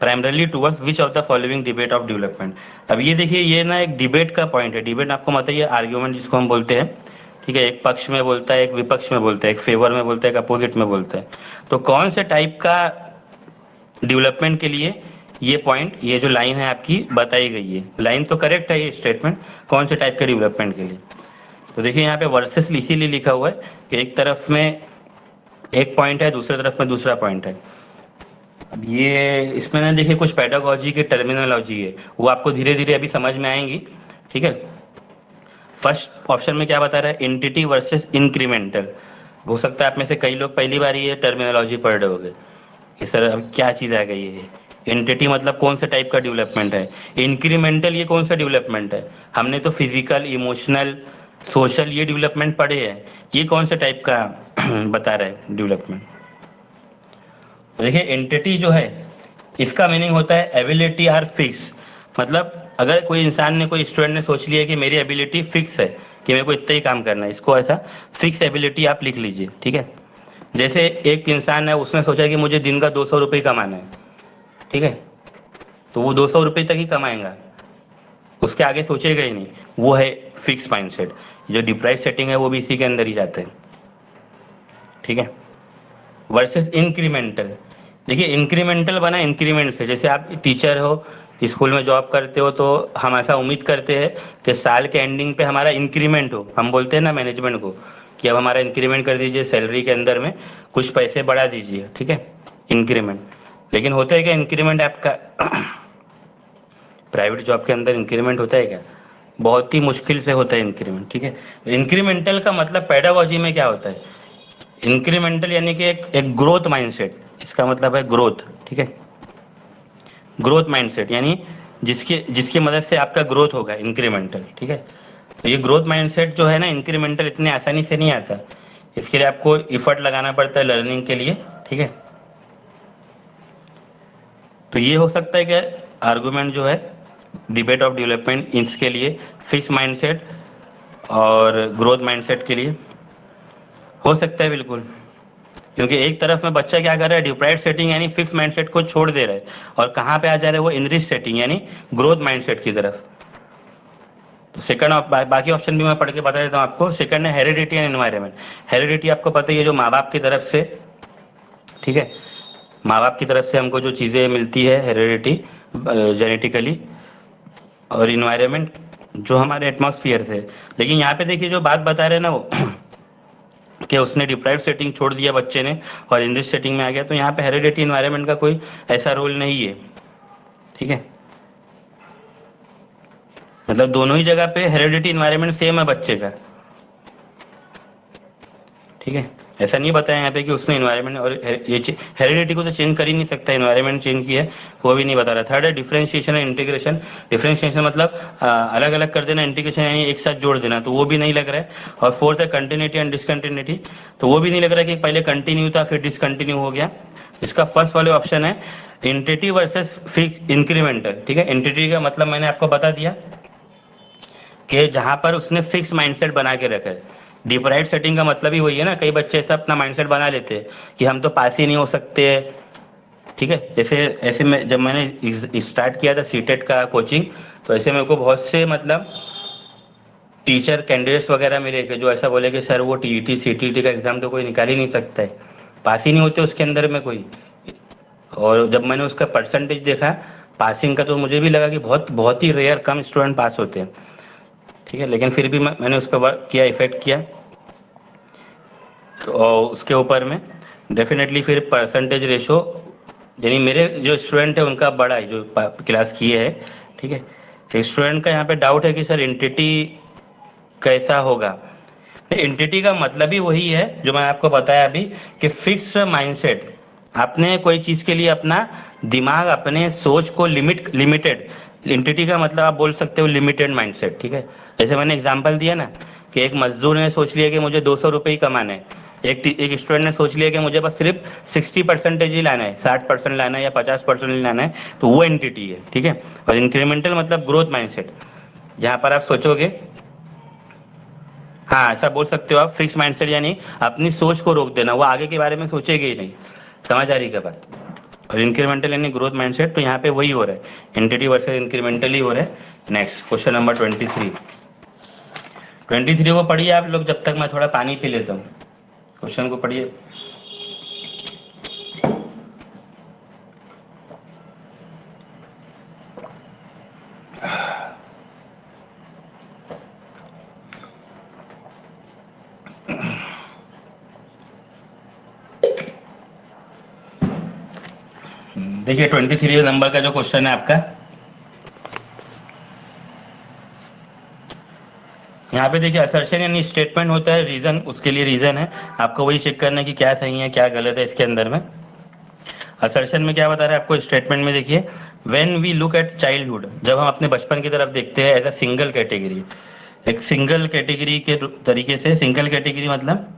primarily towards which of the following debate of development. अब ये देखिए, ये ना एक डिबेट का पॉइंट है। डिबेट आपको मतलब ये आर्ग्यूमेंट जिसको हम बोलते हैं। ठीक है, एक पक्ष में बोलता है, एक विपक्ष में बोलता है, एक फेवर में बोलता है, एक अपोजिट में बोलता है। तो कौन से टाइप का डेवलपमेंट के लिए ये पॉइंट, ये जो लाइन है आपकी बताई गई है, लाइन तो करेक्ट है, ये स्टेटमेंट कौन से टाइप के डेवलपमेंट के लिए। तो देखिए यहाँ पे वर्सेस इसीलिए लिखा हुआ है कि एक तरफ में एक पॉइंट है, दूसरी तरफ में दूसरा पॉइंट है। अब ये इसमें ना देखिए कुछ पेडागोजी की टर्मिनोलॉजी है, वो आपको धीरे धीरे अभी समझ में आएंगी। ठीक है, फर्स्ट ऑप्शन में क्या बता रहा है, एंटिटी वर्सेस इंक्रीमेंटल। हो सकता है आप में से कई लोग पहली बार ये टर्मिनोलॉजी पढ़ रहे होंगे कि सर अब क्या चीज़ आ गई है। एंटिटी मतलब कौन सा टाइप का डेवलपमेंट है, इंक्रीमेंटल ये कौन सा डेवलपमेंट है। हमने तो फिजिकल, इमोशनल, सोशल ये डेवलपमेंट पढ़े हैं, ये कौन से टाइप का बता रहा है डेवलपमेंट। देखिए एंटिटी जो है इसका मीनिंग होता है एबिलिटी आर फिक्स। मतलब अगर कोई इंसान ने, कोई स्टूडेंट ने सोच लिया कि मेरी एबिलिटी फिक्स है, कि मेरे को इतना ही काम करना है, इसको ऐसा फिक्स एबिलिटी आप लिख लीजिए, ठीक है। जैसे एक इंसान है, उसने सोचा कि मुझे दिन का 200 रुपये कमाना है, ठीक है, तो वो 200 रुपये तक ही कमाएगा, उसके आगे सोचेगा ही नहीं। वो है फिक्स माइंडसेट। जो डिप्राइव सेटिंग है वो भी इसी के अंदर ही जाते हैं, ठीक है। वर्सेस इंक्रीमेंटल, देखिए इंक्रीमेंटल बना इंक्रीमेंट से। जैसे आप टीचर हो, स्कूल में जॉब करते हो, तो हम ऐसा उम्मीद करते हैं कि साल के एंडिंग पे हमारा इंक्रीमेंट हो। हम बोलते हैं ना मैनेजमेंट को कि अब हमारा इंक्रीमेंट कर दीजिए, सैलरी के अंदर में कुछ पैसे बढ़ा दीजिए, ठीक है, इंक्रीमेंट। लेकिन होता है क्या इंक्रीमेंट आपका प्राइवेट जॉब के अंदर इंक्रीमेंट होता है क्या? बहुत ही मुश्किल से होता है इंक्रीमेंट, ठीक है। इंक्रीमेंटल का मतलब पेडागोजी में क्या होता है? इंक्रीमेंटल यानी कि एक ग्रोथ माइंडसेट, इसका मतलब है ग्रोथ, ठीक है। ग्रोथ माइंडसेट यानी जिसकी जिसकी मदद से आपका ग्रोथ होगा, इंक्रीमेंटल, ठीक है। तो ये ग्रोथ माइंडसेट जो है ना, इंक्रीमेंटल इतने आसानी से नहीं आता। इसके लिए आपको इफर्ट लगाना पड़ता है लर्निंग के लिए, ठीक है। तो ये हो सकता है कि आर्गुमेंट जो है डिबेट ऑफ डेवलपमेंट, इसके लिए फिक्स माइंडसेट और ग्रोथ माइंडसेट के लिए हो सकता है, बिल्कुल। क्योंकि एक तरफ में बच्चा क्या कर रहा है, डिप्राइव्ड सेटिंग यानी फिक्स माइंडसेट को छोड़ दे रहा है, और कहाँ पे आ जा रहा है वो, इनरिच सेटिंग यानी ग्रोथ माइंडसेट की तरफ। तो सेकंड बाकी ऑप्शन भी मैं पढ़ के बता देता हूँ आपको। सेकंड है हेरिडिटी एंड एनवायरनमेंट। हेरिडिटी आपको पता ही है, जो माँ बाप की तरफ से, ठीक है, माँ बाप की तरफ से हमको जो चीज़ें मिलती है हेरिडिटी जेनेटिकली, और इन्वायरमेंट जो हमारे एटमॉस्फियर से। लेकिन यहाँ पे देखिए जो बात बता रहे हैं ना वो कि उसने डिप्राइव सेटिंग छोड़ दिया बच्चे ने और इंग्लिश सेटिंग में आ गया, तो यहाँ पे हेरिडिटी इन्वायरमेंट का कोई ऐसा रोल नहीं है, ठीक है। मतलब दोनों ही जगह पे हेरिडिटी इन्वायरमेंट सेम है बच्चे का, ठीक है। ऐसा नहीं बताया यहाँ पे कि उसने इन्वायरमेंट और ये हेरिडिटी को तो चेंज कर ही नहीं सकता, इन्वायरमेंट चेंज किया है वो भी नहीं बता रहा। थर्ड है डिफरेंशिएशन और इंटीग्रेशन। डिफरेंशिएशन मतलब अलग अलग कर देना, इंटीग्रेशन यानी एक साथ जोड़ देना, तो वो भी नहीं लग रहा है। और फोर्थ है कंटिन्यूटी एंड डिसकंटिन्यूटी, तो वो भी नहीं लग रहा है कि पहले कंटिन्यू था फिर डिसकंटिन्यू हो गया। इसका फर्स्ट वाले ऑप्शन है एंटिटी वर्सेस फिक्स इंक्रीमेंटल, ठीक है। एंटिटी का मतलब मैंने आपको बता दिया कि जहां पर उसने फिक्स माइंडसेट बना के रखा है। डिप्राइव सेटिंग का मतलब ही वही है ना, कई बच्चे ऐसा अपना माइंडसेट बना लेते हैं कि हम तो पास ही नहीं हो सकते, ठीक है। जैसे ऐसे में जब मैंने स्टार्ट किया था सीटेट का कोचिंग, तो ऐसे मेरे को बहुत से मतलब टीचर कैंडिडेट्स वगैरह मिले कि जो ऐसा बोले कि सर वो टीईटी सीटीटी का एग्जाम तो कोई निकाल ही नहीं सकता है, पास ही नहीं होते उसके अंदर में कोई। और जब मैंने उसका परसेंटेज देखा पासिंग का, तो मुझे भी लगा कि बहुत बहुत ही रेयर कम स्टूडेंट पास होते हैं, ठीक है। लेकिन फिर भी मैंने उस पर वर्क किया, इफेक्ट किया, तो उसके ऊपर में डेफिनेटली फिर परसेंटेज रेशो, यानी मेरे जो स्टूडेंट है उनका बड़ा है जो क्लास किए है, ठीक है। एक स्टूडेंट का यहाँ पे डाउट है कि सर एंटिटी कैसा होगा। एंटिटी का मतलब ही वही है जो मैंने आपको बताया अभी कि फिक्स माइंडसेट। आपने कोई चीज के लिए अपना दिमाग, अपने सोच को लिमिटेड, एंटिटी का मतलब आप बोल सकते हो लिमिटेड माइंडसेट, ठीक है। जैसे मैंने एग्जांपल दिया ना कि एक मजदूर ने सोच लिया कि मुझे 200 रुपये ही कमाने हैं, एक स्टूडेंट ने सोच लिया कि मुझे बस सिर्फ 60% ही लाना है, 60% लाना है या 50% ही लाना है, तो वो एंटिटी है, ठीक है। और इंक्रीमेंटल मतलब ग्रोथ माइंडसेट, जहां पर आप सोचोगे, हाँ ऐसा बोल सकते हो आप, फिक्स माइंडसेट यानी अपनी सोच को रोक देना, वो आगे के बारे में सोचेगी ही नहीं। समझ आ रही क्या बात? और इंक्रीमेंटल यानी ग्रोथ माइंडसेट, तो यहाँ पे वही हो रहा है, एंटिटी वर्सेस इंक्रीमेंटल ही हो रहा है। Next question number 23। 23 को पढ़िए आप लोग, जब तक मैं थोड़ा पानी पी लेता हूँ। क्वेश्चन को पढ़िए। देखिए 23 नंबर का जो क्वेश्चन है आपका, यहाँ पे देखिए असर्शन यानी स्टेटमेंट होता है, रीजन उसके लिए रीजन है, आपको वही चेक करना है कि क्या सही है क्या गलत है इसके अंदर में। असर्शन में क्या बता रहा है आपको, स्टेटमेंट में देखिए, when we look at childhood, जब हम अपने बचपन की तरफ देखते हैं एज अ सिंगल कैटेगरी, एक सिंगल कैटेगरी के तरीके से। सिंगल कैटेगरी मतलब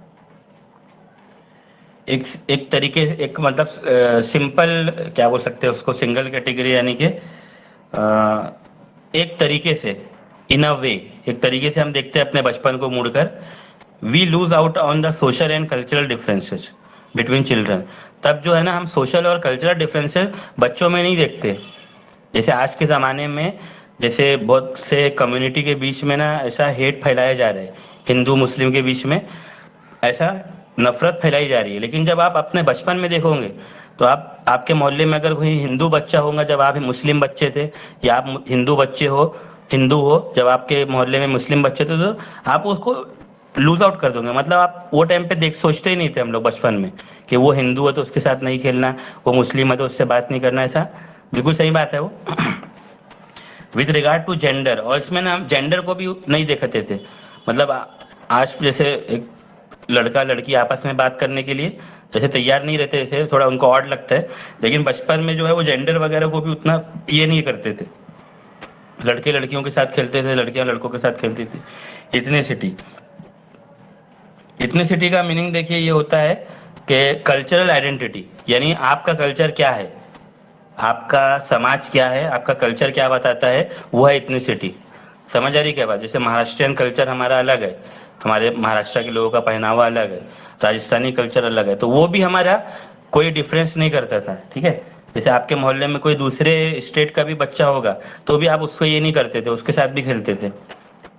एक एक तरीके, एक मतलब सिंपल क्या बोल सकते हैं उसको, सिंगल कैटेगरी यानी कि एक तरीके से, इन अ वे, एक तरीके से हम देखते हैं अपने बचपन को मुड़कर, we lose out on the social and cultural differences between children. तब जो है ना हम सोशल और कल्चरल डिफरेंसेस बच्चों में नहीं देखते। जैसे आज के ज़माने में जैसे बहुत से कम्युनिटी के बीच में ना ऐसा हेट फैलाया जा रहा है, हिंदू मुस्लिम के बीच में ऐसा नफरत फैलाई जा रही है। लेकिन जब आप अपने बचपन में देखोगे तो आप, आपके मोहल्ले में अगर कोई हिंदू बच्चा होगा जब आप मुस्लिम बच्चे थे, या आप हिंदू बच्चे हो, हिंदू हो जब आपके मोहल्ले में मुस्लिम बच्चे थे, तो आप उसको लूज आउट कर दोगे। मतलब आप वो टाइम पे देख सोचते ही नहीं थे हम लोग बचपन में कि वो हिंदू है तो उसके साथ नहीं खेलना, वो मुस्लिम है तो उससे बात नहीं करना। ऐसा बिल्कुल सही बात है वो। विद रिगार्ड टू जेंडर, और इसमें ना हम जेंडर को भी नहीं देखते थे। मतलब आज जैसे एक लड़का लड़की आपस में बात करने के लिए जैसे तैयार नहीं रहते, जैसे थोड़ा उनको ऑड लगता है, लेकिन बचपन में जो है वो जेंडर वगैरह को भी उतना ये नहीं करते थे। लड़के लड़कियों के साथ खेलते थे, लड़कियां लड़कों के साथ खेलती थी। इथनिसिटी, इथनिसिटी का मीनिंग देखिए ये होता है कि कल्चरल आइडेंटिटी, यानी आपका कल्चर क्या है, आपका समाज क्या है, आपका कल्चर क्या बताता है, वो है इथनिसिटी। समझ आ रही क्या बात? जैसे महाराष्ट्रियन कल्चर हमारा अलग है, हमारे महाराष्ट्र के लोगों का पहनावा अलग है, राजस्थानी कल्चर अलग है, तो वो भी हमारा कोई डिफरेंस नहीं करता था। ठीक है, जैसे आपके मोहल्ले में कोई दूसरे स्टेट का भी बच्चा होगा तो भी आप उसको ये नहीं करते थे, उसके साथ भी खेलते थे,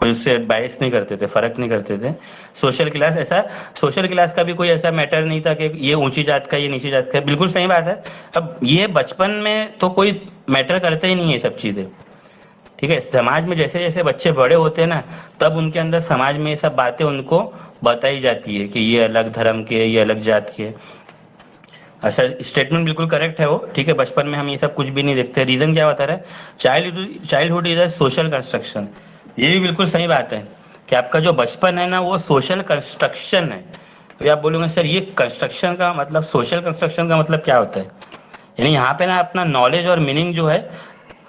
कोई उससे बायस नहीं करते थे, फर्क नहीं करते थे। सोशल क्लास, ऐसा सोशल क्लास का भी कोई ऐसा मैटर नहीं था कि ये ऊंची जात का ये नीची जात का। बिल्कुल सही बात है। अब ये बचपन में तो कोई मैटर करते ही नहीं है ये सब चीजें। ठीक है, समाज में जैसे जैसे बच्चे बड़े होते हैं ना, तब उनके अंदर समाज में ये सब बातें उनको बताई जाती है कि ये अलग धर्म के, ये अलग जात के। अच्छा, स्टेटमेंट बिल्कुल करेक्ट है वो। ठीक है, बचपन में हम ये सब कुछ भी नहीं देखते। रीजन क्या बता रहा है? Childhood is a social construction. ये भी बिल्कुल सही बात है कि आपका जो बचपन है ना वो सोशल कंस्ट्रक्शन है। तो आप बोलोगे सर ये कंस्ट्रक्शन का मतलब, सोशल कंस्ट्रक्शन का मतलब क्या होता है? यानी यहाँ पे ना अपना नॉलेज और मीनिंग जो है,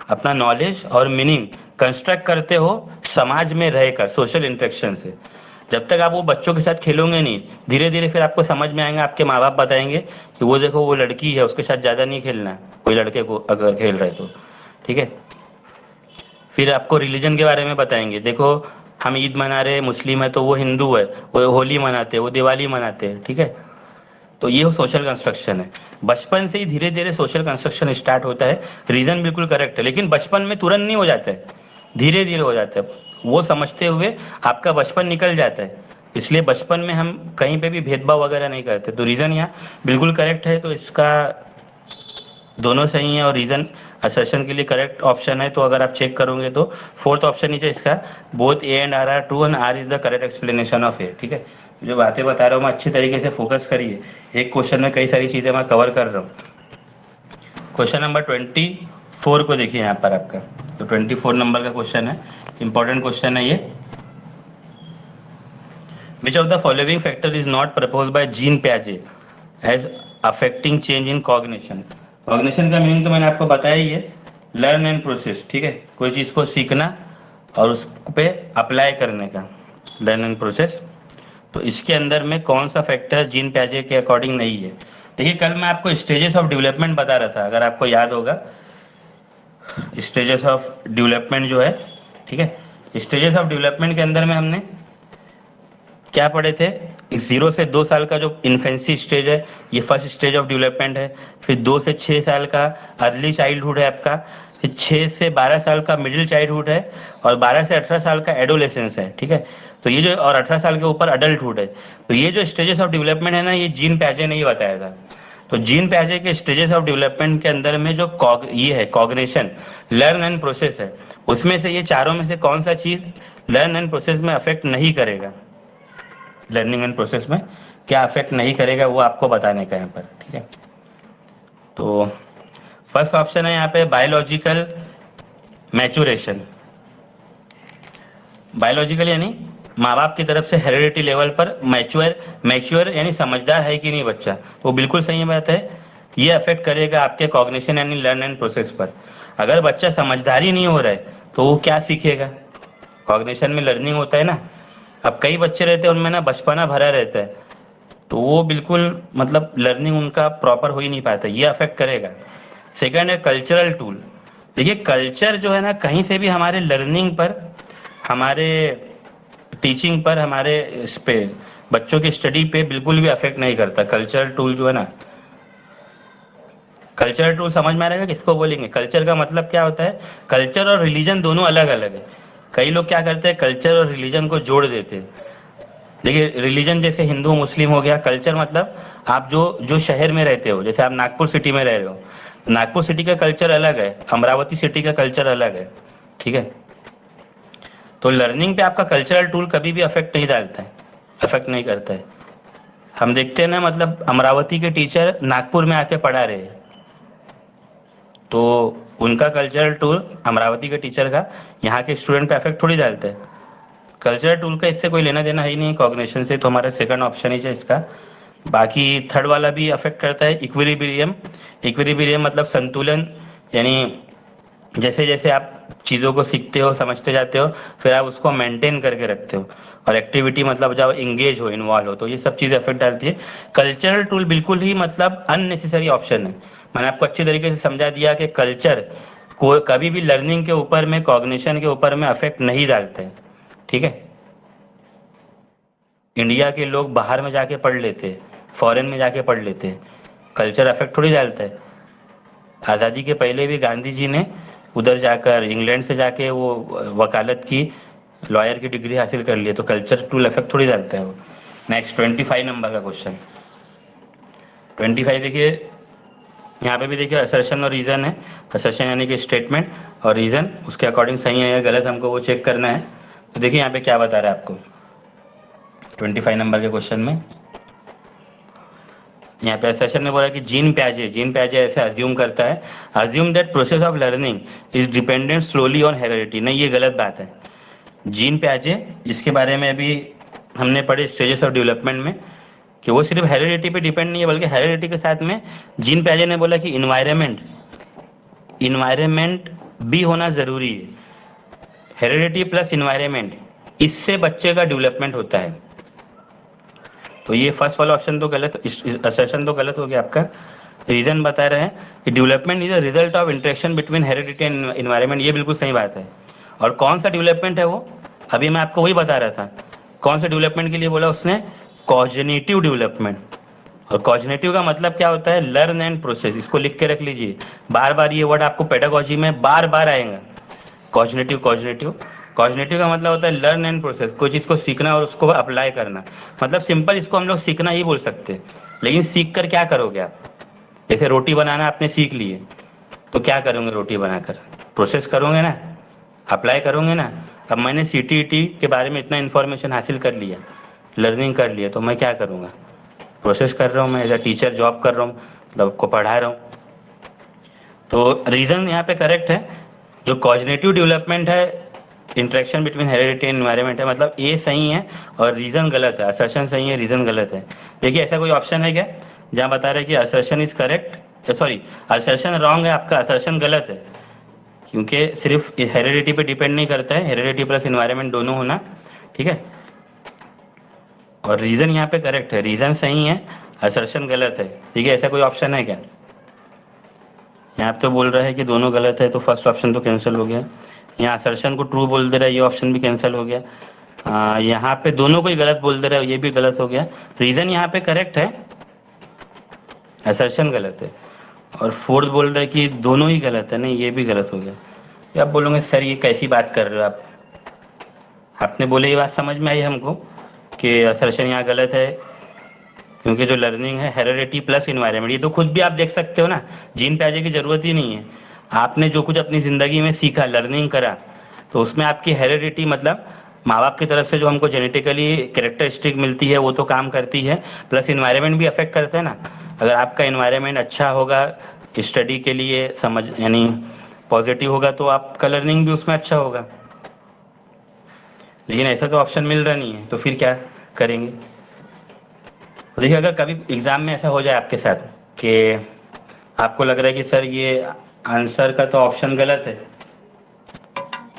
अपना नॉलेज और मीनिंग कंस्ट्रक्ट करते हो समाज में रहकर, सोशल इंटरेक्शन से। जब तक आप वो बच्चों के साथ खेलोगे नहीं, धीरे धीरे फिर आपको समझ में आएगा, आपके माँ बाप बताएंगे कि वो देखो वो लड़की है उसके साथ ज्यादा नहीं खेलना है, कोई लड़के को अगर खेल रहे तो। ठीक है, फिर आपको रिलीजन के बारे में बताएंगे, देखो हम ईद मना रहे हैं, मुस्लिम है तो वो हिंदू है, वो होली मनाते हैं, वो दिवाली मनाते हैं। ठीक है, तो ये सोशल कंस्ट्रक्शन है। बचपन से ही धीरे धीरे सोशल कंस्ट्रक्शन स्टार्ट होता है। रीजन बिल्कुल करेक्ट है, लेकिन बचपन में तुरंत नहीं हो जाता है, धीरे धीरे हो जाता है। वो समझते हुए आपका बचपन निकल जाता है, इसलिए बचपन में हम कहीं पे भी भेदभाव वगैरह नहीं करते। तो रीजन यहाँ बिल्कुल करेक्ट है, तो इसका दोनों सही है और रीजन असर्शन के लिए करेक्ट ऑप्शन है। तो अगर आप चेक करोगे तो फोर्थ ऑप्शन नीचे इसका, both A and R are true and R is the correct explanation of A. ठीक है, जो बातें बता रहा हूँ मैं अच्छी तरीके से फोकस करिए, एक क्वेश्चन में कई सारी चीजें मैं कवर कर रहा हूँ। क्वेश्चन नंबर 24 को देखिए यहाँ पर आपका, तो 24 नंबर का क्वेश्चन है, इंपॉर्टेंट क्वेश्चन है ये। Which of the following factor is not propose by Jean पियाजे as affecting change in cognition? Cognition का मीनिंग तो मैंने आपको बताया ही है, लर्न एंड प्रोसेस। ठीक है, कोई चीज को सीखना और उस पे अप्लाई करने का, लर्न एंड प्रोसेस। तो इसके अंदर में कौन सा फैक्टर जीन पियाजे के अकॉर्डिंग नहीं है? देखिए, कल मैं आपको स्टेजेस ऑफ डेवलपमेंट बता रहा था, अगर आपको याद होगा, स्टेजेस ऑफ डेवलपमेंट जो है। ठीक है, स्टेजेस ऑफ डेवलपमेंट के अंदर में हमने क्या पढ़े थे? 0 से 2 साल का जो इन्फेंसी स्टेज है, ये फर्स्ट स्टेज ऑफ डेवलपमेंट है। फिर 2 से 6 साल का अर्ली चाइल्डहुड है आपका। फिर 6 से 12 साल का मिडिल चाइल्डहुड है, और 12 से 18 साल का एडोलेसेंस है। ठीक है, तो ये जो, और 18 साल के ऊपर अडल्टहुड है। तो ये जो स्टेजेस ऑफ डेवलपमेंट है ना, ये जीन पियाजे ने ही बताया था। तो जीन पियाजे के स्टेजेस ऑफ डेवलपमेंट के अंदर में जो ये है कॉग्निशन, लर्न एंड प्रोसेस है, उसमें से ये चारों में से कौन सा चीज लर्न एंड प्रोसेस में अफेक्ट नहीं करेगा? लर्निंग एंड प्रोसेस में क्या अफेक्ट नहीं करेगा वो आपको बताने का यहाँ पर। ठीक है, तो फर्स्ट ऑप्शन है यहाँ पे बायोलॉजिकल मैच्योरेशन। बायोलॉजिकल यानी माँ बाप की तरफ से हेरिडिटी लेवल पर मैच्योर यानी समझदार है कि नहीं बच्चा, तो वो बिल्कुल सही बात है। ये अफेक्ट करेगा आपके कॉग्निशन यानी लर्न एंड प्रोसेस पर। अगर बच्चा समझदार ही नहीं हो रहा है तो वो क्या सीखेगा? कॉग्निशन में लर्निंग होता है ना। अब कई बच्चे रहते हैं उनमें ना बचपना भरा रहता है, तो वो बिल्कुल मतलब लर्निंग उनका प्रॉपर हो ही नहीं पाता, ये अफेक्ट करेगा। सेकंड है कल्चरल टूल। देखिए, कल्चर जो है ना कहीं से भी हमारे लर्निंग पर हमारे टीचिंग पर, हमारे इस पे बच्चों की स्टडी पे बिल्कुल भी अफेक्ट नहीं करता। कल्चरल टूल जो है ना, कल्चरल टूल समझ में आ रहेगा किसको बोलेंगे? कल्चर का मतलब क्या होता है? कल्चर और रिलीजन दोनों अलग अलग है। कई लोग क्या करते हैं, कल्चर और रिलीजन को जोड़ देते हैं। देखिए, रिलीजन जैसे हिंदू मुस्लिम हो गया, कल्चर मतलब आप जो जो शहर में रहते हो, जैसे आप नागपुर सिटी में रह रहे हो, नागपुर सिटी का कल्चर अलग है, अमरावती सिटी का कल्चर अलग है, ठीक है? तो लर्निंग पे आपका कल्चरल टूल कभी भी अफेक्ट नहीं डालता है, अफेक्ट नहीं करता है। हम देखते हैं ना, मतलब अमरावती के टीचर नागपुर में आके पढ़ा रहे हैं, तो उनका कल्चरल टूल अमरावती के टीचर का यहाँ के स्टूडेंट पे अफेक्ट थोड़ी डालता है। कल्चरल टूल का इससे कोई लेना देना है ही नहीं कॉग्निशन से, तो हमारा सेकंड ऑप्शन ही है इसका। बाकी थर्ड वाला भी अफेक्ट करता है, इक्विलिब्रियम। इक्विलिब्रियम मतलब संतुलन, यानी जैसे जैसे आप चीज़ों को सीखते हो, समझते जाते हो, फिर आप उसको मेंटेन करके रखते हो। और एक्टिविटी मतलब जब इंगेज हो, इन्वॉल्व हो, तो ये सब चीज़ें अफेक्ट डालती है। कल्चरल टूल बिल्कुल ही मतलब अननेसेसरी ऑप्शन है। मैंने आपको अच्छी तरीके से समझा दिया कि कल्चर को कभी भी लर्निंग के ऊपर में, कॉग्निशन के ऊपर में अफेक्ट नहीं डालते हैं, ठीक है? इंडिया के लोग बाहर में जाके पढ़ लेते हैं, फॉरेन में जाके पढ़ लेते हैं, कल्चर अफेक्ट थोड़ी डालता है। आज़ादी के पहले भी गांधी जी ने उधर जाकर, इंग्लैंड से जाके वो वकालत की, लॉयर की डिग्री हासिल कर ली है, तो कल्चर टूल इफेक्ट थोड़ी डालता है वो। नेक्स्ट 25 नंबर का क्वेश्चन। 25 देखिए, यहाँ पे भी देखिए असर्शन और रीजन है। असर्शन यानी कि स्टेटमेंट, और रीजन उसके अकॉर्डिंग सही है या गलत हमको वो चेक करना है। तो देखिए यहाँ पे क्या बता रहा है आपको 25 नंबर के क्वेश्चन में। यहाँ पे सेशन ने बोला कि जीन प्याजे ऐसे अज्यूम करता है, assume that process of learning is dependent slowly on heredity. नहीं, ये गलत बात है। जीन प्याजे, जिसके बारे में अभी हमने पढ़े स्टेजेस ऑफ डेवलपमेंट में, कि वो सिर्फ हेरिडिटी पे डिपेंड नहीं है, बल्कि हेरिडिटी के साथ में जीन प्याजे ने बोला कि इन्वायरमेंट भी होना जरूरी है। हेरिडिटी प्लस इन्वायरमेंट, इससे बच्चे का डेवलपमेंट होता है। तो ये फर्स्ट वाला ऑप्शन तो गलत, असर्शन तो गलत हो गया आपका। रीजन बता रहे हैं कि development is a result of interaction between heredity and environment, ये बिल्कुल सही बात है। और कौन सा डेवलपमेंट है वो? अभी मैं आपको वही बता रहा था। कौन सा डेवलपमेंट के लिए बोला उसने? Cognitive development. और कॉग्निटिव का मतलब क्या होता है? Learn and process. इसको लिख के रख लीजिए, बार बार ये वर्ड आपको पेडागोजी में बार बार आएगा। कॉग्निटिव कॉग्निटिव कॉग्निटिव का मतलब होता है लर्न एंड प्रोसेस, कोई चीज़ को सीखना और उसको अप्लाई करना। मतलब सिंपल इसको हम लोग सीखना ही बोल सकते हैं। लेकिन सीख कर क्या करोगे आप? जैसे रोटी बनाना आपने सीख लिए, तो क्या करोगे रोटी बनाकर? प्रोसेस करोगे ना, अप्लाई करोगे ना। अब मैंने सीटीईटी के बारे में इतना इन्फॉर्मेशन हासिल कर लिया, लर्निंग कर लिया, तो मैं क्या करूँगा? प्रोसेस कर रहा हूँ, मैं एज अ टीचर जॉब कर रहा हूँ, मतलब आपको पढ़ा रहा हूँ। तो रीज़न यहाँ पे करेक्ट है। जो कॉग्निटिव डेवलपमेंट है, interaction between heredity and environment है, मतलब ए सही है और रीजन गलत है। असर्शन सही है, रीजन गलत है। देखिए ऐसा कोई ऑप्शन है क्या जहाँ बता रहे कि assertion is correct? Sorry, assertion wrong है आपका, असर्शन गलत है, क्योंकि सिर्फ हेरिडिटी पे डिपेंड नहीं करता है, हेरिडिटी प्लस इन्वायरमेंट दोनों होना, ठीक है? और रीजन यहाँ पे करेक्ट है, रीजन सही है, असर्शन गलत है। ठीक है, ऐसा कोई ऑप्शन है क्या? यहाँ पे तो बोल रहा है कि दोनों गलत है, तो फर्स्ट ऑप्शन तो कैंसिल हो गया। यहाँ असर्शन को ट्रू बोल दे रहा है, ये ऑप्शन भी कैंसिल हो गया। यहाँ पे दोनों को ही गलत बोल दे रहा है, ये भी गलत हो गया। रीजन यहाँ पे करेक्ट है, असर्शन गलत है। और फोर्थ बोल रहा है कि दोनों ही गलत है, नहीं ये भी गलत हो गया। ये आप बोलोगे सर ये कैसी बात कर रहे हो आप? आपने बोले ये बात समझ में आई हमको कि असर्शन यहाँ गलत है, क्योंकि जो लर्निंग है हेरिडिटी प्लस इन्वायरमेंट, ये तो खुद भी आप देख सकते हो ना, जीन प्याजे की जरूरत ही नहीं है। आपने जो कुछ अपनी जिंदगी में सीखा, लर्निंग करा, तो उसमें आपकी हेरिडिटी मतलब माँ बाप की तरफ से जो हमको जेनेटिकली कैरेक्टरिस्टिक मिलती है वो तो काम करती है, प्लस इन्वायरमेंट भी अफेक्ट करता है ना। अगर आपका इन्वायरमेंट अच्छा होगा स्टडी के लिए, समझ यानी पॉजिटिव होगा, तो आपका लर्निंग भी उसमें अच्छा होगा। लेकिन ऐसा तो ऑप्शन मिल रहा नहीं है, तो फिर क्या करेंगे? तो देखिए, अगर कभी एग्जाम में ऐसा हो जाए आपके साथ कि आपको लग रहा है कि सर ये आंसर का तो ऑप्शन गलत है,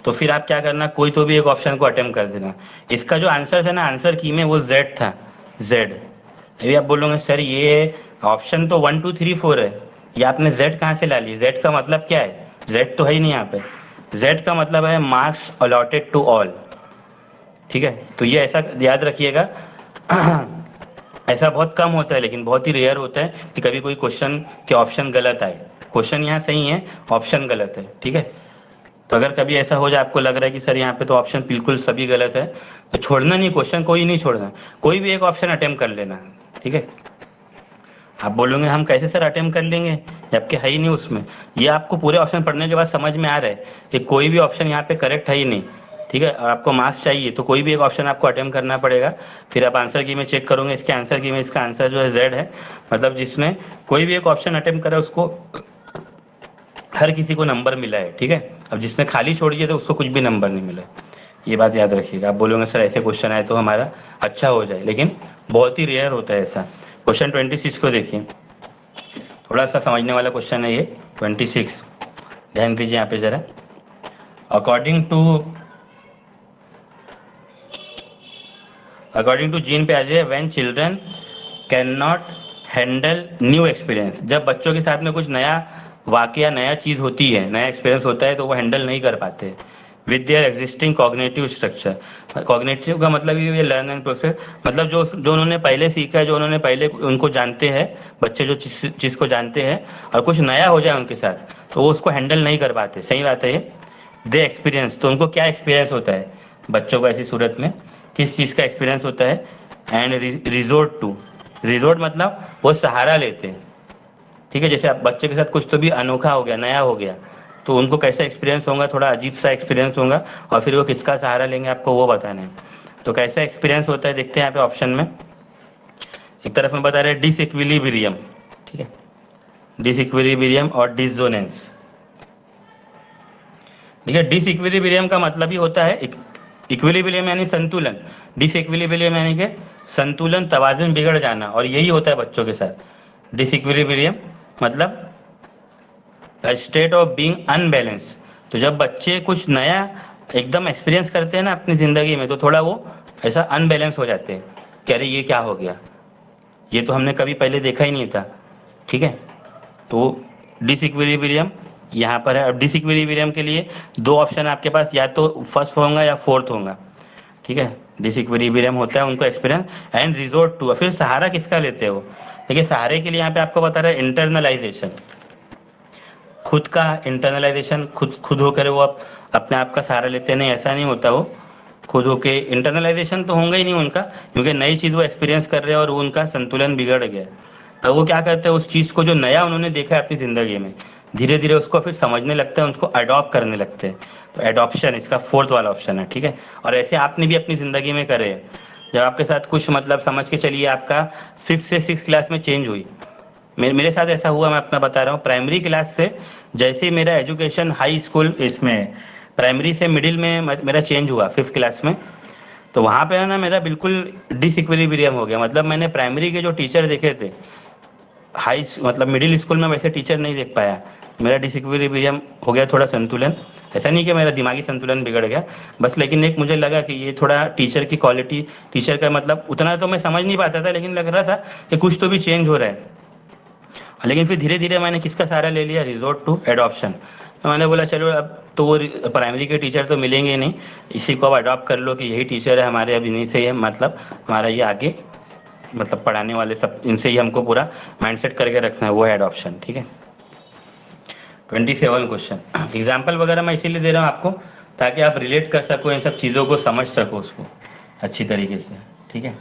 तो फिर आप क्या करना, कोई तो भी एक ऑप्शन को अटेम्प्ट कर देना। इसका जो आंसर था ना, आंसर की में वो जेड था, जेड। अभी आप बोलोगे सर ये ऑप्शन तो 1 2 3 4 है, ये आपने जेड कहाँ से ला ली? जेड का मतलब क्या है? जेड तो है ही नहीं यहाँ पे। जेड का मतलब है मार्क्स अलॉटेड टू ऑल। ठीक है, तो ये ऐसा याद रखिएगा। ऐसा बहुत कम होता है, लेकिन बहुत ही रेयर होता है कि कभी कोई क्वेश्चन के ऑप्शन गलत आए। क्वेश्चन यहाँ सही है, ऑप्शन गलत है, ठीक है। तो अगर कभी ऐसा हो जाए आपको लग रहा है कि सर यहाँ पे तो ऑप्शन बिल्कुल सभी गलत है, तो छोड़ना नहीं, क्वेश्चन कोई नहीं छोड़ना, कोई भी एक ऑप्शन अटेम्प्ट कर लेना, ठीक है। आप बोलोगे हम कैसे सर अटेम्प्ट कर लेंगे जबकि है ही नहीं उसमें। ये आपको पूरे ऑप्शन पढ़ने के बाद समझ में आ रहा है कि कोई भी ऑप्शन यहाँ पे करेक्ट है ही नहीं, ठीक है। और आपको मार्क्स चाहिए तो कोई भी एक ऑप्शन आपको अटेम्प्ट करना पड़ेगा। फिर आप आंसर की में चेक करोगे, इसके आंसर की में इसका आंसर जो है जेड है, मतलब जिसने कोई भी एक ऑप्शन अटेम्प्ट करा उसको हर किसी को नंबर मिला है, ठीक है। अब जिसने खाली छोड़ दिया तो उसको कुछ भी नंबर नहीं मिला। ये बात याद रखिएगा। आप बोलोगे सर ऐसे क्वेश्चन आए तो हमारा अच्छा हो जाए, लेकिन बहुत ही रेयर होता है ऐसा। क्वेश्चन 26 को देखिए, थोड़ा सा समझने वाला क्वेश्चन है ये 26। ध्यान दीजिए यहाँ पे जरा। अकॉर्डिंग टू जीन पे आ जाए, when children can not handle new experience, जब बच्चों के साथ में कुछ नया वाकया, नया चीज होती है, नया एक्सपीरियंस होता है तो वो हैंडल नहीं कर पाते with their existing cognitive structure. Cognitive का मतलब ये लर्न एंड प्रोसेस, मतलब जो जो उन्होंने पहले सीखा है, जो उन्होंने पहले उनको जानते हैं, बच्चे जो चीज को जानते हैं और कुछ नया हो जाए उनके साथ तो वो उसको हैंडल नहीं कर पाते। सही बात है ये। दे एक्सपीरियंस, तो उनको क्या एक्सपीरियंस होता है बच्चों को ऐसी सूरत में, किस चीज़ का एक्सपीरियंस होता है। एंड रिजोर्ट टू, रिजोर्ट मतलब वो सहारा लेते हैं, ठीक है। जैसे आप बच्चे के साथ कुछ तो भी अनोखा हो गया, नया हो गया, तो उनको कैसा एक्सपीरियंस होगा, थोड़ा अजीब सा एक्सपीरियंस होगा, और फिर वो किसका सहारा लेंगे आपको वो बताना है। तो कैसा एक्सपीरियंस होता है देखते हैं यहाँ पे ऑप्शन में। एक तरफ में बता रहे हैं डिसइक्विलिब्रियम, ठीक है, डिसइक्विलिब्रियम और डिसोनेंस, ठीक है। डिसइक्विलिब्रियम का मतलब ही होता है इक्विलिब्रियम यानी संतुलन, डिसइक्विलिब्रियम यानी कि संतुलन, तवाज़ुन बिगड़ जाना, और यही होता है बच्चों के साथ। डिसइक्विलिब्रियम मतलब स्टेट ऑफ बीइंग अनबैलेंस। तो जब बच्चे कुछ नया एकदम एक्सपीरियंस करते हैं ना अपनी ज़िंदगी में, तो थोड़ा वो ऐसा अनबैलेंस हो जाते हैं कि अरे ये क्या हो गया, ये तो हमने कभी पहले देखा ही नहीं था, ठीक है। तो डिसइक्विलिब्रियम यहाँ पर है। अब डिसइक्विलिब्रियम के लिए दो ऑप्शन आपके पास, या तो फर्स्ट होगा या फोर्थ होगा, ठीक है। डिसइक्विलिब्रियम होता है उनको एक्सपीरियंस। एंड रिजोर्ट टू, फिर सहारा किसका लेते हो, देखिए सहारे के लिए यहाँ पे आपको बता रहा है इंटरनलाइजेशन, खुद का इंटरनलाइजेशन, खुद खुद होकर वो अपने आप का सहारा लेते नहीं, ऐसा नहीं होता। वो खुद होके इंटरनलाइजेशन तो होगा ही नहीं उनका, क्योंकि नई चीज़ वो एक्सपीरियंस कर रहे हैं और उनका संतुलन बिगड़ गया। तो वो क्या करते हैं, उस चीज़ को जो नया उन्होंने देखा है अपनी ज़िंदगी में, धीरे धीरे उसको फिर समझने लगते हैं, उसको अडॉप्ट करने लगते हैं। तो एडॉप्शन इसका फोर्थ वाला ऑप्शन है, ठीक है। और ऐसे आपने भी अपनी ज़िंदगी में करे हैं। जब आपके साथ कुछ मतलब समझ के चलिए आपका 5th से 6th क्लास में चेंज हुई, मेरे साथ ऐसा हुआ, मैं अपना बता रहा हूँ। प्राइमरी क्लास से जैसे ही मेरा एजुकेशन हाई स्कूल इसमें प्राइमरी से मिडिल में मेरा चेंज हुआ 5th क्लास में, तो वहाँ पे है ना मेरा बिल्कुल डिसइक्विलिब्रियम हो गया। मतलब मैंने प्राइमरी के जो टीचर देखे थे, हाई मतलब मिडिल स्कूल में वैसे टीचर नहीं देख पाया। मेरा डिसइक्विलिब्रियम हो गया, थोड़ा संतुलन, ऐसा नहीं कि मेरा दिमागी संतुलन बिगड़ गया बस, लेकिन एक मुझे लगा कि ये थोड़ा टीचर की क्वालिटी, टीचर का मतलब उतना तो मैं समझ नहीं पाता था, लेकिन लग रहा था कि कुछ तो भी चेंज हो रहा है। लेकिन फिर धीरे धीरे मैंने किसका सहारा ले लिया, रिजोर्ट टू एडॉप्शन। तो मैंने बोला चलो अब तो वो प्राइमरी के टीचर तो मिलेंगे ही नहीं, इसी को अब अडॉप्ट कर लो कि यही टीचर है हमारे, अब इन्हीं से ही मतलब हमारा ये आगे मतलब पढ़ाने वाले सब, इनसे ही हमको पूरा माइंडसेट करके रखना है, वो है एडॉप्शन, ठीक है। 27 क्वेश्चन, एग्जाम्पल वगैरह मैं इसीलिए दे रहा हूँ आपको ताकि आप रिलेट कर सको, इन सब चीज़ों को समझ सको उसको अच्छी तरीके से, ठीक है।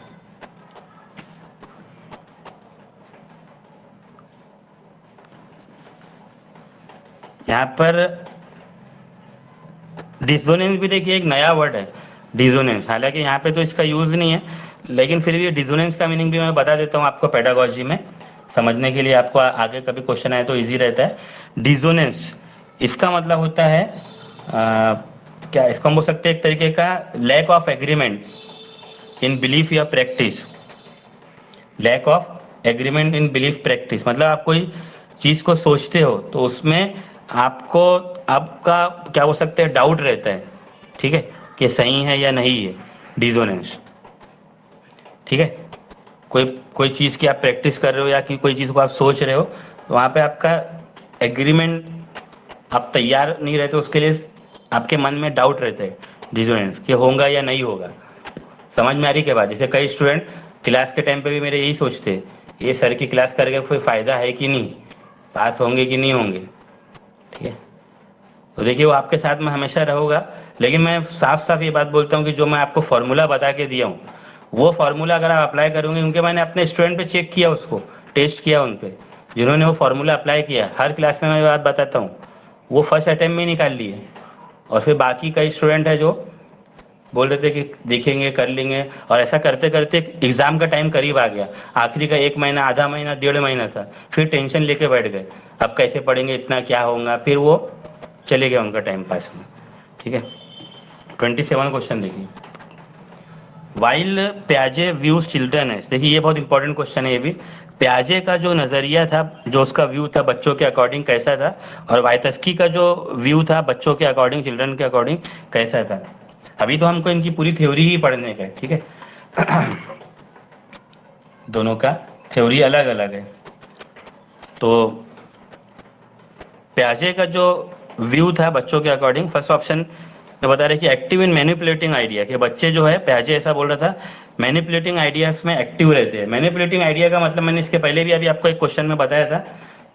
यहाँ पर डिसोनेंस भी देखिए एक नया वर्ड है, डिसोनेंस। हालांकि यहाँ पे तो इसका यूज नहीं है, लेकिन फिर भी डिसोनेंस का मीनिंग भी मैं बता देता हूँ आपको पेडागोजी में समझने के लिए, आपको आगे कभी क्वेश्चन आए तो इजी रहता है। डिसोनेंस इसका मतलब होता है क्या इसको हम बोल सकते हैं एक तरीके का lack of agreement in belief या practice. Lack of agreement in belief practice मतलब आप कोई चीज को सोचते हो तो उसमें आपको आपका क्या हो सकता है, डाउट रहता है, ठीक है, कि सही है या नहीं है, डिसोनेंस, ठीक है। कोई कोई चीज़ की आप प्रैक्टिस कर रहे हो या कि कोई चीज़ को आप सोच रहे हो, तो वहाँ पे आपका एग्रीमेंट आप तैयार नहीं रहते उसके लिए, आपके मन में डाउट रहता है, डिसोनेंस कि होगा या नहीं होगा। समझ में आ रही क्या बात? जैसे कई स्टूडेंट क्लास के टाइम पे भी मेरे यही सोचते हैं, ये सर की क्लास करके कोई फ़ायदा है कि नहीं, पास होंगे कि नहीं होंगे। ठीक है, तो देखिए वो आपके साथ में हमेशा रहोगा, लेकिन मैं साफ साफ ये बात बोलता हूँ कि जो मैं आपको फॉर्मूला बता के दिया हूँ, वो फॉर्मूला अगर आप अप्लाई करोगे, क्योंकि मैंने अपने स्टूडेंट पे चेक किया, उसको टेस्ट किया उन पे, जिन्होंने वो फॉर्मूला अप्लाई किया, हर क्लास में मैं ये बात बताता हूँ, वो फर्स्ट अटेम्प्ट में निकाल लिए। और फिर बाकी कई स्टूडेंट है जो बोल रहे थे कि देखेंगे कर लेंगे, और ऐसा करते करते एग्जाम का टाइम करीब आ गया, आखिरी का 1 महीना, आधा महीना, 1.5 महीना था, फिर टेंशन लेके बैठ गए, अब कैसे पढ़ेंगे, इतना क्या होगा, फिर वो चले गया उनका टाइम पास में। ठीक है, 27 क्वेश्चन देखिए, वाइल प्याजे व्यूज चिल्ड्रन, देखिए ये बहुत इंपॉर्टेंट क्वेश्चन है ये भी। प्याजे का जो नजरिया था, जो उसका व्यू था बच्चों के अकॉर्डिंग कैसा था, और वाइतस्की का जो व्यू था बच्चों के अकॉर्डिंग, चिल्ड्रन के अकॉर्डिंग कैसा था। अभी तो हमको इनकी पूरी थ्योरी ही पढ़ने का है, ठीक है। दोनों का थ्योरी अलग अलग है। तो प्याजे का जो व्यू था बच्चों के अकॉर्डिंग, फर्स्ट ऑप्शन में बता रहे कि एक्टिव इन मैनिपुलेटिंग आइडिया, कि बच्चे जो है, प्याजे ऐसा बोल रहा था, मैनिपुलेटिंग आइडियाज में एक्टिव रहते हैं। मैनिपुलेटिंग आइडिया का मतलब मैंने इसके पहले भी अभी आपको एक क्वेश्चन में बताया था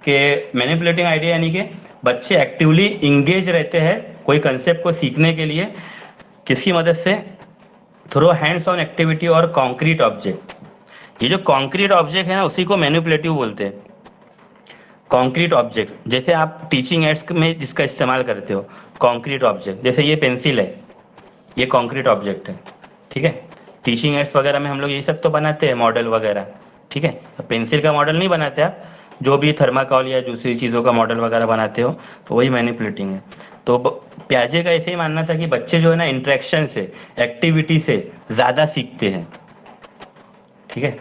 कि मैनिपुलेटिंग आइडिया यानी कि बच्चे एक्टिवली इंगेज रहते हैं कोई कंसेप्ट को सीखने के लिए, किसकी मदद से, थ्रू हैंड्स ऑन एक्टिविटी और कॉन्क्रीट ऑब्जेक्ट। ये जो कॉन्क्रीट ऑब्जेक्ट है ना, उसी को मैनिपुलेटिव बोलते हैं। कॉन्क्रीट ऑब्जेक्ट, जैसे आप टीचिंग एड्स में जिसका इस्तेमाल करते हो, कॉन्क्रीट ऑब्जेक्ट, जैसे ये पेंसिल है, ये कॉन्क्रीट ऑब्जेक्ट है। ठीक है, टीचिंग एड्स वगैरह में हम लोग यही सब तो बनाते हैं, मॉडल वगैरह। ठीक है, पेंसिल का मॉडल नहीं बनाते आप, जो भी थर्माकोल या दूसरी चीज़ों का मॉडल वगैरह बनाते हो, तो वही मैनिपुलेटिंग है। तो प्याजे का ऐसे ही मानना था कि बच्चे जो है ना, इंटरेक्शन से, एक्टिविटी से ज़्यादा सीखते हैं। ठीक है,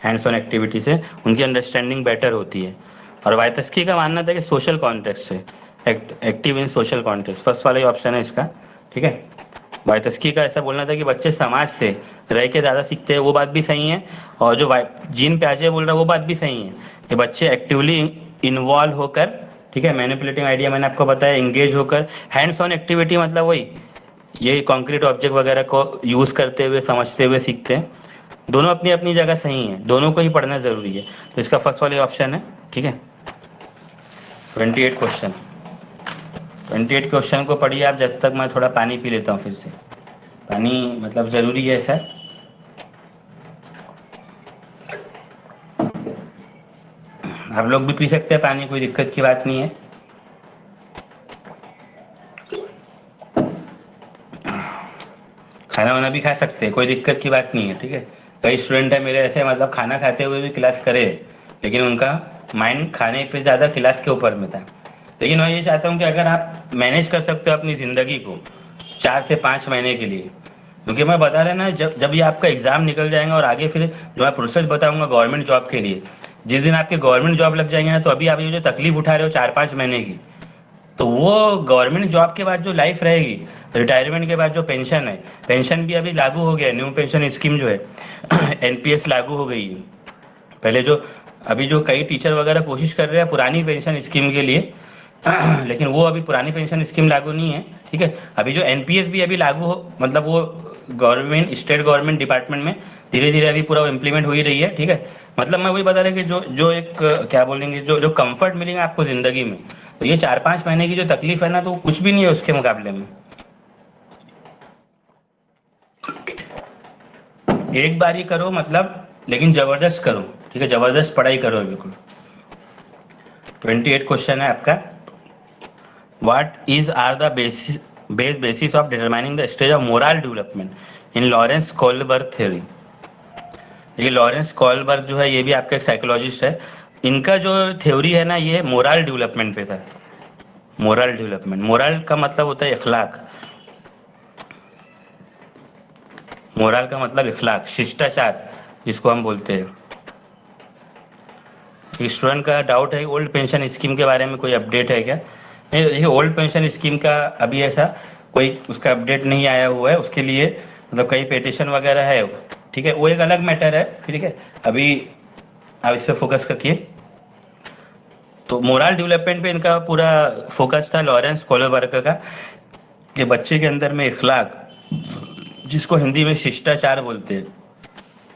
हैंड्स ऑन एक्टिविटी से उनकी अंडरस्टैंडिंग बेटर होती है। और वाइतस्की का मानना था कि सोशल कॉन्टेक्स्ट से, active in social context, first वाला ही ऑप्शन है इसका। ठीक है, वाइतस्की का ऐसा बोलना था कि बच्चे समाज से रह के ज़्यादा सीखते हैं, वो बात भी सही है। और जो जीन प्याजे बोल रहा है वो बात भी सही है कि बच्चे एक्टिवली इन्वॉल्व होकर, ठीक है, मैनिपुलेटिंग आइडिया मैंने आपको बताया, इंगेज होकर, हैंड्स ऑन एक्टिविटी मतलब वही, ये कॉन्क्रीट ऑब्जेक्ट वगैरह को यूज़ करते हुए, समझते हुए सीखते हैं। दोनों अपनी अपनी जगह सही है, दोनों को ही पढ़ना जरूरी है। तो इसका फर्स्ट वाले ऑप्शन है। ठीक है, 28 क्वेश्चन, 28 क्वेश्चन को पढ़िए आप, जब तक मैं थोड़ा पानी पी लेता हूँ फिर से। पानी मतलब जरूरी है सर। आप लोग भी पी सकते हैं पानी, कोई दिक्कत की बात नहीं है। खाना वाना भी खा सकते हैं, कोई दिक्कत की बात नहीं है। ठीक है, कई स्टूडेंट है मेरे ऐसे, मतलब खाना खाते हुए भी क्लास करे, लेकिन उनका माइंड खाने पे ज़्यादा क्लास के ऊपर में था। लेकिन मैं ये चाहता हूँ कि अगर आप मैनेज कर सकते हो अपनी ज़िंदगी को 4 से 5 महीने के लिए, क्योंकि मैं बता रहा ना, जब जब ये आपका एग्ज़ाम निकल जाएगा और आगे फिर जो मैं प्रोसेस बताऊंगा गवर्नमेंट जॉब के लिए, जिस दिन आपके गवर्नमेंट जॉब लग जाएंगे ना, तो अभी आप ये जो तकलीफ उठा रहे हो 4-5 महीने की, तो वो गवर्नमेंट जॉब के बाद जो लाइफ रहेगी, रिटायरमेंट के बाद जो पेंशन है, पेंशन भी अभी लागू हो गया, न्यू पेंशन स्कीम जो है, एनपीएस लागू हो गई है। पहले जो, अभी जो कई टीचर वगैरह कोशिश कर रहे हैं पुरानी पेंशन स्कीम के लिए, लेकिन वो अभी पुरानी पेंशन स्कीम लागू नहीं है। ठीक है, अभी जो एनपीएस भी अभी लागू हो, मतलब वो गवर्नमेंट, स्टेट गवर्नमेंट डिपार्टमेंट में धीरे धीरे अभी पूरा इम्प्लीमेंट हो ही रही है। ठीक है, मतलब मैं वही बता रहा कि जो जो एक क्या बोलेंगे, जो जो कंफर्ट मिलेगा आपको जिंदगी में, तो ये 4-5 महीने की जो तकलीफ है ना, तो कुछ भी नहीं है उसके मुकाबले में। एक बार ही करो मतलब, लेकिन जबरदस्त करो। ठीक है, जबरदस्त पढ़ाई करो बिल्कुल। 28 क्वेश्चन है आपका, what is are the basis of determining the stage of moral development in Lawrence Kohlberg theory. ये लॉरेंस कोहलबर्ग जो है, ये भी आपका एक साइकोलॉजिस्ट है। इनका जो थ्योरी है ना, ये मोरल डेवलपमेंट पे था। मोरल डेवलपमेंट, मोरल का मतलब होता है इखलाक, मोरल का मतलब इखलाक, शिष्टाचार जिसको हम बोलते हैं। स्टूडेंट का डाउट है ओल्ड पेंशन स्कीम के बारे में कोई अपडेट है क्या? नहीं, देखिए ओल्ड पेंशन स्कीम का अभी ऐसा कोई उसका अपडेट नहीं आया हुआ है, उसके लिए मतलब कई पिटिशन वगैरह है। ठीक है, वो एक अलग मैटर है। ठीक है, अभी आप इस पर फोकस करिए। तो मोरल डेवलपमेंट पे इनका पूरा फोकस था लॉरेंस कोहलबर्ग का, कि बच्चे के अंदर में इखलाक, जिसको हिंदी में शिष्टाचार बोलते हैं,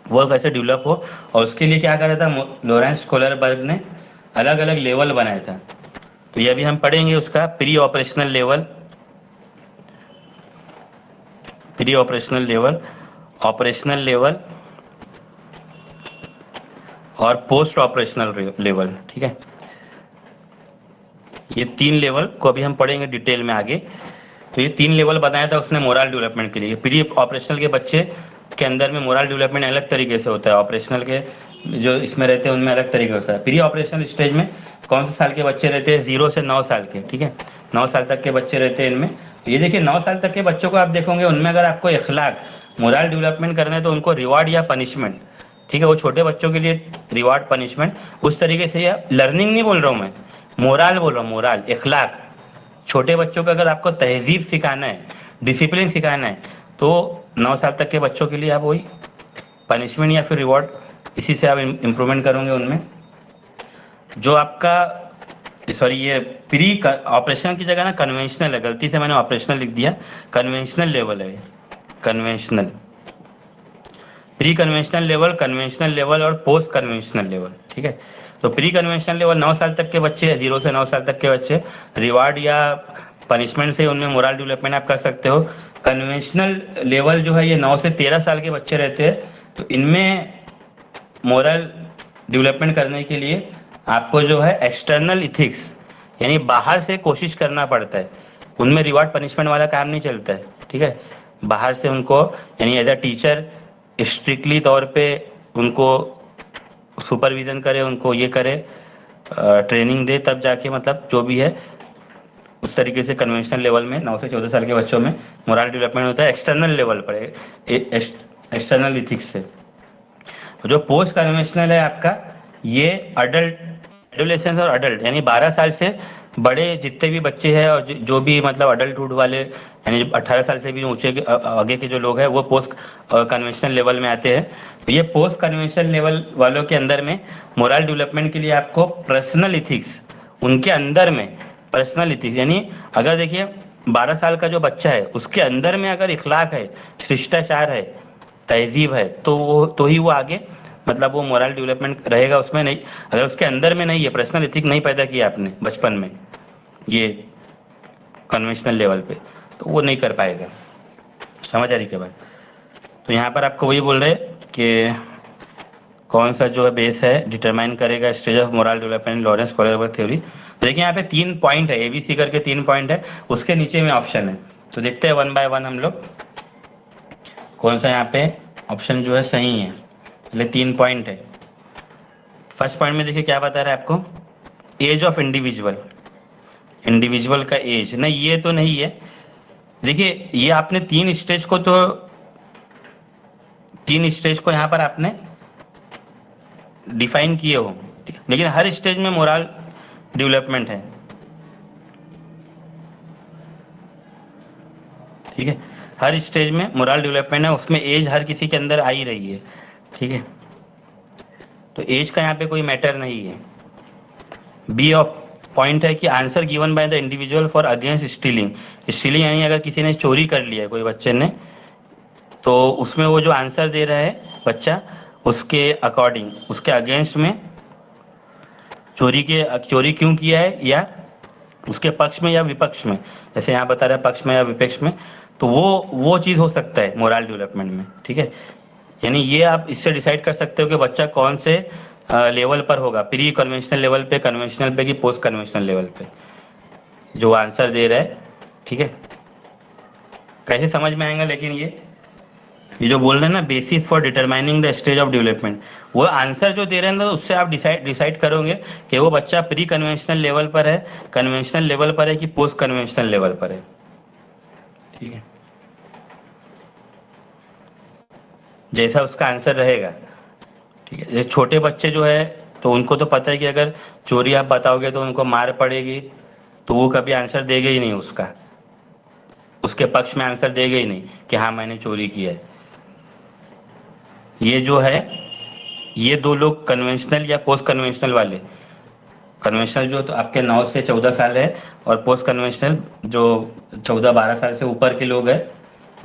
वो कैसे डेवलप हो। और उसके लिए क्या करा था लॉरेंस कोलरबर्ग ने, अलग अलग लेवल बनाया था। तो ये अभी हम पढ़ेंगे उसका pre operational level, pre operational level, operational level और पोस्ट ऑपरेशनल लेवल। ठीक है, ये 3 लेवल को अभी हम पढ़ेंगे डिटेल में आगे। तो ये 3 लेवल बताया था उसने मोरल डेवलपमेंट के लिए। प्री ऑपरेशनल के बच्चे के अंदर में मोरल डेवलपमेंट अलग तरीके से होता है, ऑपरेशनल के जो इसमें रहते हैं उनमें अलग तरीके से होता है। प्री ऑपरेशनल स्टेज में कौन से साल के बच्चे रहते हैं? 0 से 9 साल के। ठीक है, 9 साल तक के बच्चे रहते हैं इनमें। ये देखिए 9 साल तक के बच्चों को आप देखोगे, उनमें अगर आपको इखलाक मोरल डेवलपमेंट करना है तो उनको रिवार्ड या पनिशमेंट, ठीक है, वो छोटे बच्चों के लिए रिवार्ड पनिशमेंट उस तरीके से, या लर्निंग नहीं बोल रहा हूँ मैं, मोरल बोल रहा हूँ, मोरल, इखलाक। छोटे बच्चों को अगर आपको तहजीब सिखाना है, डिसिप्लिन सिखाना है, तो 9 साल तक के बच्चों के लिए आप वही पनिशमेंट या फिर रिवॉर्ड, इसी से आप इम्प्रूवमेंट करोगे उनमें। जो आपका, सॉरी, ये प्री ऑपरेशनल की जगह ना कन्वेंशनल है, गलती से मैंने ऑपरेशनल लिख दिया, कन्वेंशनल लेवल है, conventional, pre conventional level, conventional level और पोस्ट कन्वेंशनल लेवल। ठीक है, तो प्री कन्वेंशनल लेवल 9 साल तक के बच्चे, 0 से 9 साल तक के बच्चे, रिवार्ड या पनिशमेंट से उनमें मोरल डेवलपमेंट आप कर सकते हो। कन्वेंशनल लेवल जो है ये 9 से 13 साल के बच्चे रहते हैं, तो इनमें मोरल डेवलपमेंट करने के लिए आपको जो है एक्सटर्नल इथिक्स, यानी बाहर से कोशिश करना पड़ता है। उनमें रिवार्ड पनिशमेंट वाला काम नहीं चलता है। ठीक है, बाहर से उनको, यानी एज अ टीचर स्ट्रिक्टली तौर पे उनको सुपरविजन करे, उनको ये करे, ट्रेनिंग दे, तब जाके मतलब जो भी है उस तरीके से कन्वेंशनल लेवल में 9 से 14 साल के बच्चों में मोरल डेवलपमेंट होता है एक्सटर्नल लेवल पर, एक्सटर्नल इथिक्स से। जो पोस्ट कन्वेंशनल है आपका, ये अडल्ट, एडोलेसेंस और अडल्ट, यानी 12 साल से बड़े जितने भी बच्चे हैं और जो भी मतलब अडल्टहुड वाले, यानी 18 साल से भी ऊंचे आगे के जो लोग हैं, वो पोस्ट कन्वेंशनल लेवल में आते हैं। तो ये पोस्ट कन्वेंशनल लेवल वालों के अंदर में मोरल डेवलपमेंट के लिए आपको पर्सनल इथिक्स, उनके अंदर में पर्सनल इथिक्स, यानी अगर देखिए 12 साल का जो बच्चा है उसके अंदर में अगर इखलाक है, शिष्टाचार है, तहजीब है, तो ही वो आगे मतलब वो मोरल डेवलपमेंट रहेगा उसमें। नहीं, अगर उसके अंदर में नहीं है, पर्सनल एथिक नहीं पैदा किया आपने बचपन में ये कन्वेंशनल लेवल पे, तो वो नहीं कर पाएगा। समझ आ रही क्या बात? तो यहाँ पर आपको वही बोल रहे कि कौन सा जो है बेस है डिटरमाइन करेगा stage of moral development, Lawrence Kohlberg theory. तो देखिए यहाँ पे 3 पॉइंट है, एबीसी करके 3 पॉइंट है, उसके नीचे में ऑप्शन है। तो देखते हैं 1 बाय 1 हम लोग कौन सा यहाँ पे ऑप्शन जो है सही है। पहले 3 पॉइंट है। फर्स्ट पॉइंट में देखिए क्या बता रहा है आपको, एज ऑफ इंडिविजुअल, इंडिविजुअल का एज, नहीं ये तो नहीं है। देखिए ये आपने 3 स्टेज को, तो 3 स्टेज को यहाँ पर आपने डिफाइन किए हो, लेकिन हर स्टेज में मोरल डेवलपमेंट है। ठीक है, हर स्टेज में मोरल डेवलपमेंट है, उसमें एज हर किसी के अंदर आ ही रही है। ठीक है, तो एज का यहाँ पे कोई मैटर नहीं है। बी ऑफ पॉइंट है कि answer given by the individual for against stealing, stealing यानी अगर किसी ने चोरी कर लिया है, कोई बच्चे ने, तो उसमें वो जो आंसर दे रहा है बच्चा, उसके अकॉर्डिंग, उसके अगेंस्ट में, चोरी क्यों किया है, या उसके पक्ष में या विपक्ष में, जैसे यहाँ बता रहा है पक्ष में या विपक्ष में, तो वो चीज हो सकता है मोरल डेवलपमेंट में। ठीक है, यानी ये आप इससे डिसाइड कर सकते हो कि बच्चा कौन से लेवल पर होगा, प्री कन्वेंशनल लेवल पे, कन्वेंशनल पे, कि पोस्ट कन्वेंशनल लेवल पे जो आंसर दे रहा है। ठीक है, कैसे समझ में आएगा, लेकिन ये जो बोल रहे हैं ना, basis for determining the stage of development, वो आंसर जो दे रहे हैं ना, उससे आप डिसाइड करोगे कि वो बच्चा प्री कन्वेंशनल लेवल पर है, कन्वेंशनल लेवल पर है, कि पोस्ट कन्वेंशनल लेवल पर है। ठीक है, जैसा उसका आंसर रहेगा। ठीक है, ये छोटे बच्चे जो है, तो उनको तो पता है कि अगर चोरी आप बताओगे तो उनको मार पड़ेगी, तो वो कभी आंसर देगा ही नहीं, उसके पक्ष में आंसर देगा ही नहीं कि हाँ मैंने चोरी किया है। ये जो है, ये 2 लोग कन्वेंशनल या पोस्ट कन्वेंशनल वाले, कन्वेंशनल जो तो आपके 9 से 14 साल है, और पोस्ट कन्वेंशनल जो 14-12 साल से ऊपर के लोग हैं,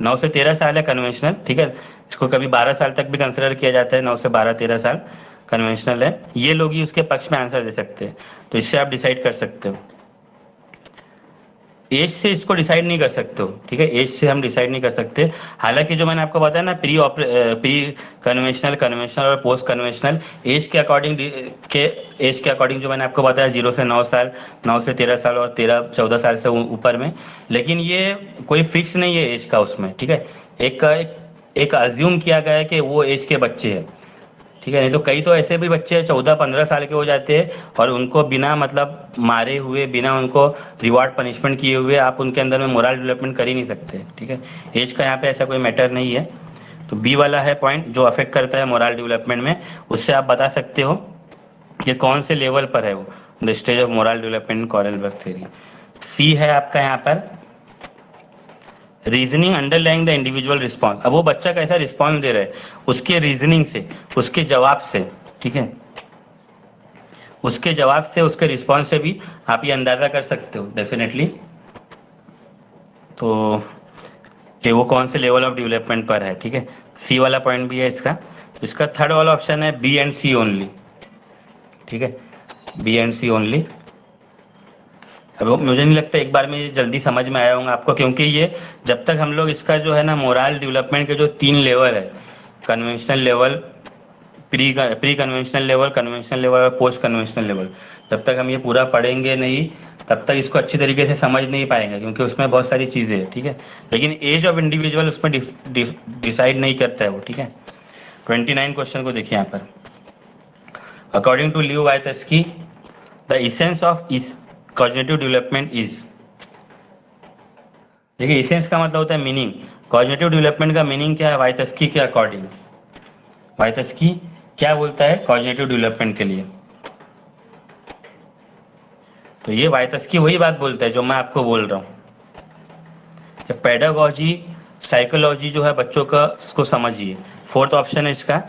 9 से 13 साल है कन्वेंशनल, ठीक है। इसको कभी 12 साल तक भी कंसिडर किया जाता है, 9 से 12-13 साल कन्वेंशनल है। ये लोग ही उसके पक्ष में आंसर दे सकते हैं, तो इससे आप डिसाइड कर सकते हो। एज से इसको डिसाइड नहीं कर सकते हो, ठीक है, एज से हम डिसाइड नहीं कर सकते। हालांकि जो मैंने आपको बताया ना, प्री कन्वेंशनल, कन्वेंशनल और पोस्ट कन्वेंशनल, एज के अकॉर्डिंग के एज के अकॉर्डिंग जो मैंने आपको बताया 0 से 9 साल, 9 से 13 साल और 13-14 साल से ऊपर में। लेकिन ये कोई फिक्स नहीं है एज का उसमें, ठीक है। एक अज्यूम किया गया है कि वो एज के बच्चे हैं, ठीक है। नहीं तो कई तो ऐसे भी बच्चे 14-15 साल के हो जाते हैं और उनको बिना मतलब मारे हुए, बिना उनको रिवार्ड पनिशमेंट किए हुए आप उनके अंदर में मोरल डेवलपमेंट कर ही नहीं सकते, ठीक है। एज का यहाँ पे ऐसा कोई मैटर नहीं है। तो बी वाला है पॉइंट जो अफेक्ट करता है मोरल डेवलपमेंट में, उससे आप बता सकते हो कि कौन से लेवल पर है वो, the stage of moral development Kohlberg theory. सी है आपका यहाँ पर reasoning underlying the individual response. अब वो बच्चा कैसा रिस्पॉन्स दे रहा है उसके रीजनिंग से, उसके जवाब से, ठीक है, उसके जवाब से, उसके रिस्पॉन्स से भी आप ये अंदाजा कर सकते हो डेफिनेटली, तो कि वो कौन से लेवल ऑफ डेवलपमेंट पर है, ठीक है। सी वाला पॉइंट भी है इसका। तो इसका थर्ड वाला ऑप्शन है बी एंड सी ओनली, ठीक है, बी एंड सी ओनली। अब मुझे नहीं लगता एक बार में ये जल्दी समझ में आया होगा आपको, क्योंकि ये जब तक हम लोग इसका जो है ना मोरल डेवलपमेंट के जो 3 लेवल है, conventional level, pre conventional level, conventional level और पोस्ट कन्वेंशनल लेवल, जब तक हम ये पूरा पढ़ेंगे नहीं तब तक इसको अच्छी तरीके से समझ नहीं पाएंगे, क्योंकि उसमें बहुत सारी चीज़ें हैं, ठीक है। लेकिन एज ऑफ इंडिविजुअल उसमें डिसाइड नहीं करता है वो, ठीक है। 29 क्वेश्चन को देखिए यहाँ पर। According to Leo Vygotsky the essence of cognitive development is, देखिए इसेंस का मतलब होता है मीनिंग, कॉग्निटिव डेवलपमेंट का मीनिंग क्या है वाइटस्की के अकॉर्डिंग, वाइटस्की क्या बोलता है कॉग्निटिव डेवलपमेंट के लिए। तो ये वाइटस्की वही बात बोलता है जो मैं आपको बोल रहा हूँ, पेडागोजी साइकोलॉजी जो है बच्चों का, उसको समझिए। फोर्थ ऑप्शन है इसका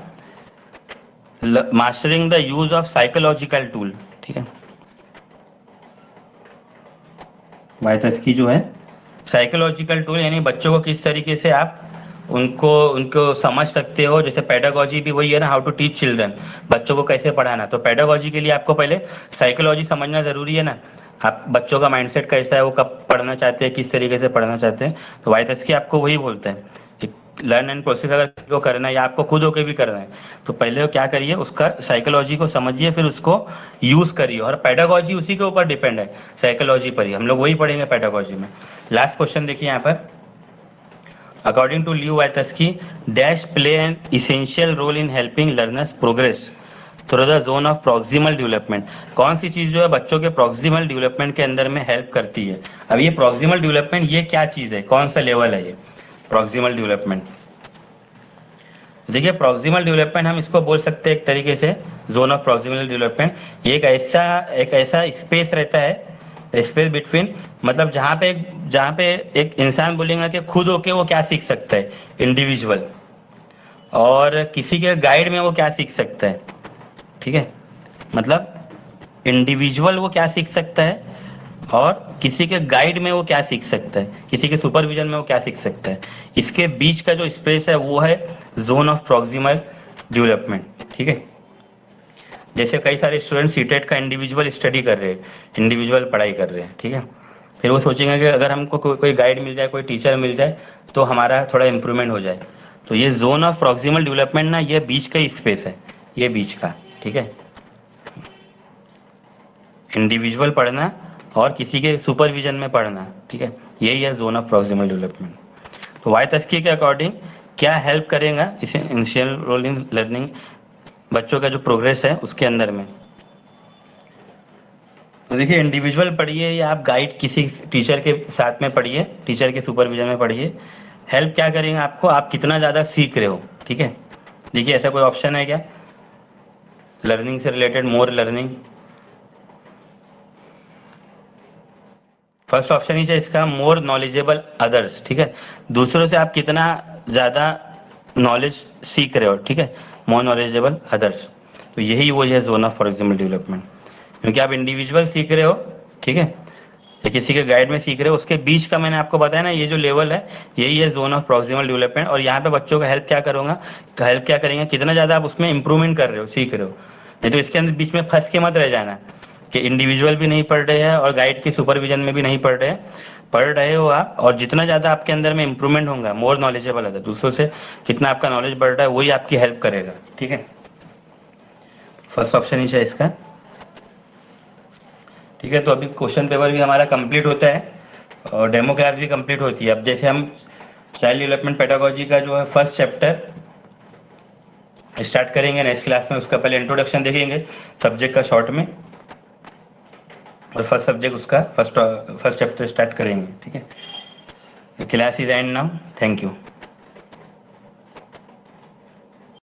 mastering the use of psychological tool, ठीक है। वाइटस्की जो है साइकोलॉजिकल टूल यानी बच्चों को किस तरीके से आप उनको उनको समझ सकते हो। जैसे पेडागोजी भी वही है ना, हाउ टू टीच चिल्ड्रन, बच्चों को कैसे पढ़ाना। तो पेडागोजी के लिए आपको पहले साइकोलॉजी समझना जरूरी है ना, आप बच्चों का माइंडसेट कैसा है, वो कब पढ़ना चाहते हैं, किस तरीके से पढ़ना चाहते हैं। तो वाइटस्की आपको वही बोलता है कि लर्न एंड प्रोसेस अगर को करना है या आपको खुद होके भी करना है तो पहले क्या करिए, उसका साइकोलॉजी को समझिए, फिर उसको यूज करिए। और पेडागोजी उसी के ऊपर डिपेंड है, साइकोलॉजी पर ही, हम लोग वही पढ़ेंगे पेडागोजी में। लास्ट क्वेश्चन देखिए यहाँ पर, according to Leo Vygotsky dash play an essential role in helping learners progress through the zone of proximal development. कौन सी चीज जो है बच्चों के प्रॉक्सिमल डेवलपमेंट के अंदर में हेल्प करती है। अब ये प्रॉक्सिमल डेवलपमेंट ये क्या चीज है, कौन सा लेवल है ये प्रॉक्सिमल डेवलपमेंट। देखिए प्रॉक्सिमल डेवलपमेंट हम इसको बोल सकते हैं एक तरीके से, जोन ऑफ प्रॉक्सिमल डेवलपमेंट ये एक ऐसा स्पेस रहता है, स्पेस बिटवीन, मतलब जहाँ पे एक इंसान बोलेगा कि खुद होके वो क्या सीख सकता है इंडिविजुअल, और किसी के गाइड में वो क्या सीख सकता है, ठीक है। मतलब इंडिविजुअल वो क्या सीख सकता है और किसी के गाइड में वो क्या सीख सकता है, किसी के सुपरविजन में वो क्या सीख सकता है, इसके बीच का जो स्पेस है वो है जोन ऑफ प्रॉक्सिमल डेवलपमेंट, ठीक है। जैसे कई सारे स्टूडेंट सीटेट का इंडिविजुअल स्टडी कर रहे हैं, इंडिविजुअल पढ़ाई कर रहे हैं, ठीक है। फिर वो सोचेंगे कि अगर हमको कोई गाइड मिल जाए, कोई टीचर मिल जाए तो हमारा थोड़ा इंप्रूवमेंट हो जाए। तो ये जोन ऑफ प्रॉक्सिमल डेवलपमेंट ना, ये बीच का ही स्पेस है, ये बीच का, ठीक है। इंडिविजुअल पढ़ना और किसी के सुपरविजन में पढ़ना, ठीक है, यही है जोन ऑफ प्रॉक्सिमल डेवलपमेंट। तो वाइटस्की के अकॉर्डिंग क्या हेल्प करेगा इसे इनिशियल रोल इन लर्निंग, बच्चों का जो प्रोग्रेस है उसके अंदर में। तो देखिए इंडिविजुअल पढ़िए या आप गाइड किसी टीचर के साथ में पढ़िए, टीचर के सुपरविजन में पढ़िए, हेल्प क्या करेंगे आपको, आप कितना ज़्यादा सीख रहे हो, ठीक है। देखिए ऐसा कोई ऑप्शन है क्या लर्निंग से related, more learning. First option ही है इसका मोर नॉलेजेबल अदर्स, ठीक है, दूसरों से आप कितना ज़्यादा नॉलेज सीख रहे हो, ठीक है, मोर नॉलेजेबल अदर्स। तो यही वो है जोन ऑफ प्रॉक्सिमल डेवलपमेंट, क्योंकि आप इंडिविजुअल सीख रहे हो, ठीक है, या किसी के गाइड में सीख रहे हो, उसके बीच का मैंने आपको बताया ना, ये जो लेवल है यही है जोन ऑफ प्रॉक्सिमल डेवलपमेंट। और यहाँ पे बच्चों का हेल्प क्या करूंगा, हेल्प क्या करेंगे, कितना ज्यादा आप उसमें इंप्रूवमेंट कर रहे हो, सीख रहे हो। नहीं तो इसके अंदर बीच में फंस के मत रह जाना कि इंडिविजुअल भी नहीं पढ़ रहे हैं और गाइड की सुपरविजन में भी नहीं पढ़ रहे हैं। पढ़ रहे हो आप, और जितना ज्यादा आपके अंदर में इंप्रूवमेंट होगा, मोर नॉलेजेबल है, दूसरों से कितना आपका नॉलेज बढ़ रहा है, वही आपकी हेल्प करेगा। ठीक है, फर्स्ट ऑप्शन ही है इसका। ठीक है, तो अभी क्वेश्चन पेपर भी हमारा कंप्लीट होता है और डेमो क्लास भी कंप्लीट होती है। अब जैसे हम चाइल्ड डेवलपमेंट पेडागोजी का जो है फर्स्ट चैप्टर स्टार्ट करेंगे नेक्स्ट क्लास में, उसका पहले इंट्रोडक्शन देखेंगे सब्जेक्ट का शॉर्ट में, और फर्स्ट सब्जेक्ट उसका फर्स्ट चैप्टर स्टार्ट करेंगे। ठीक है, class is and now, thank you.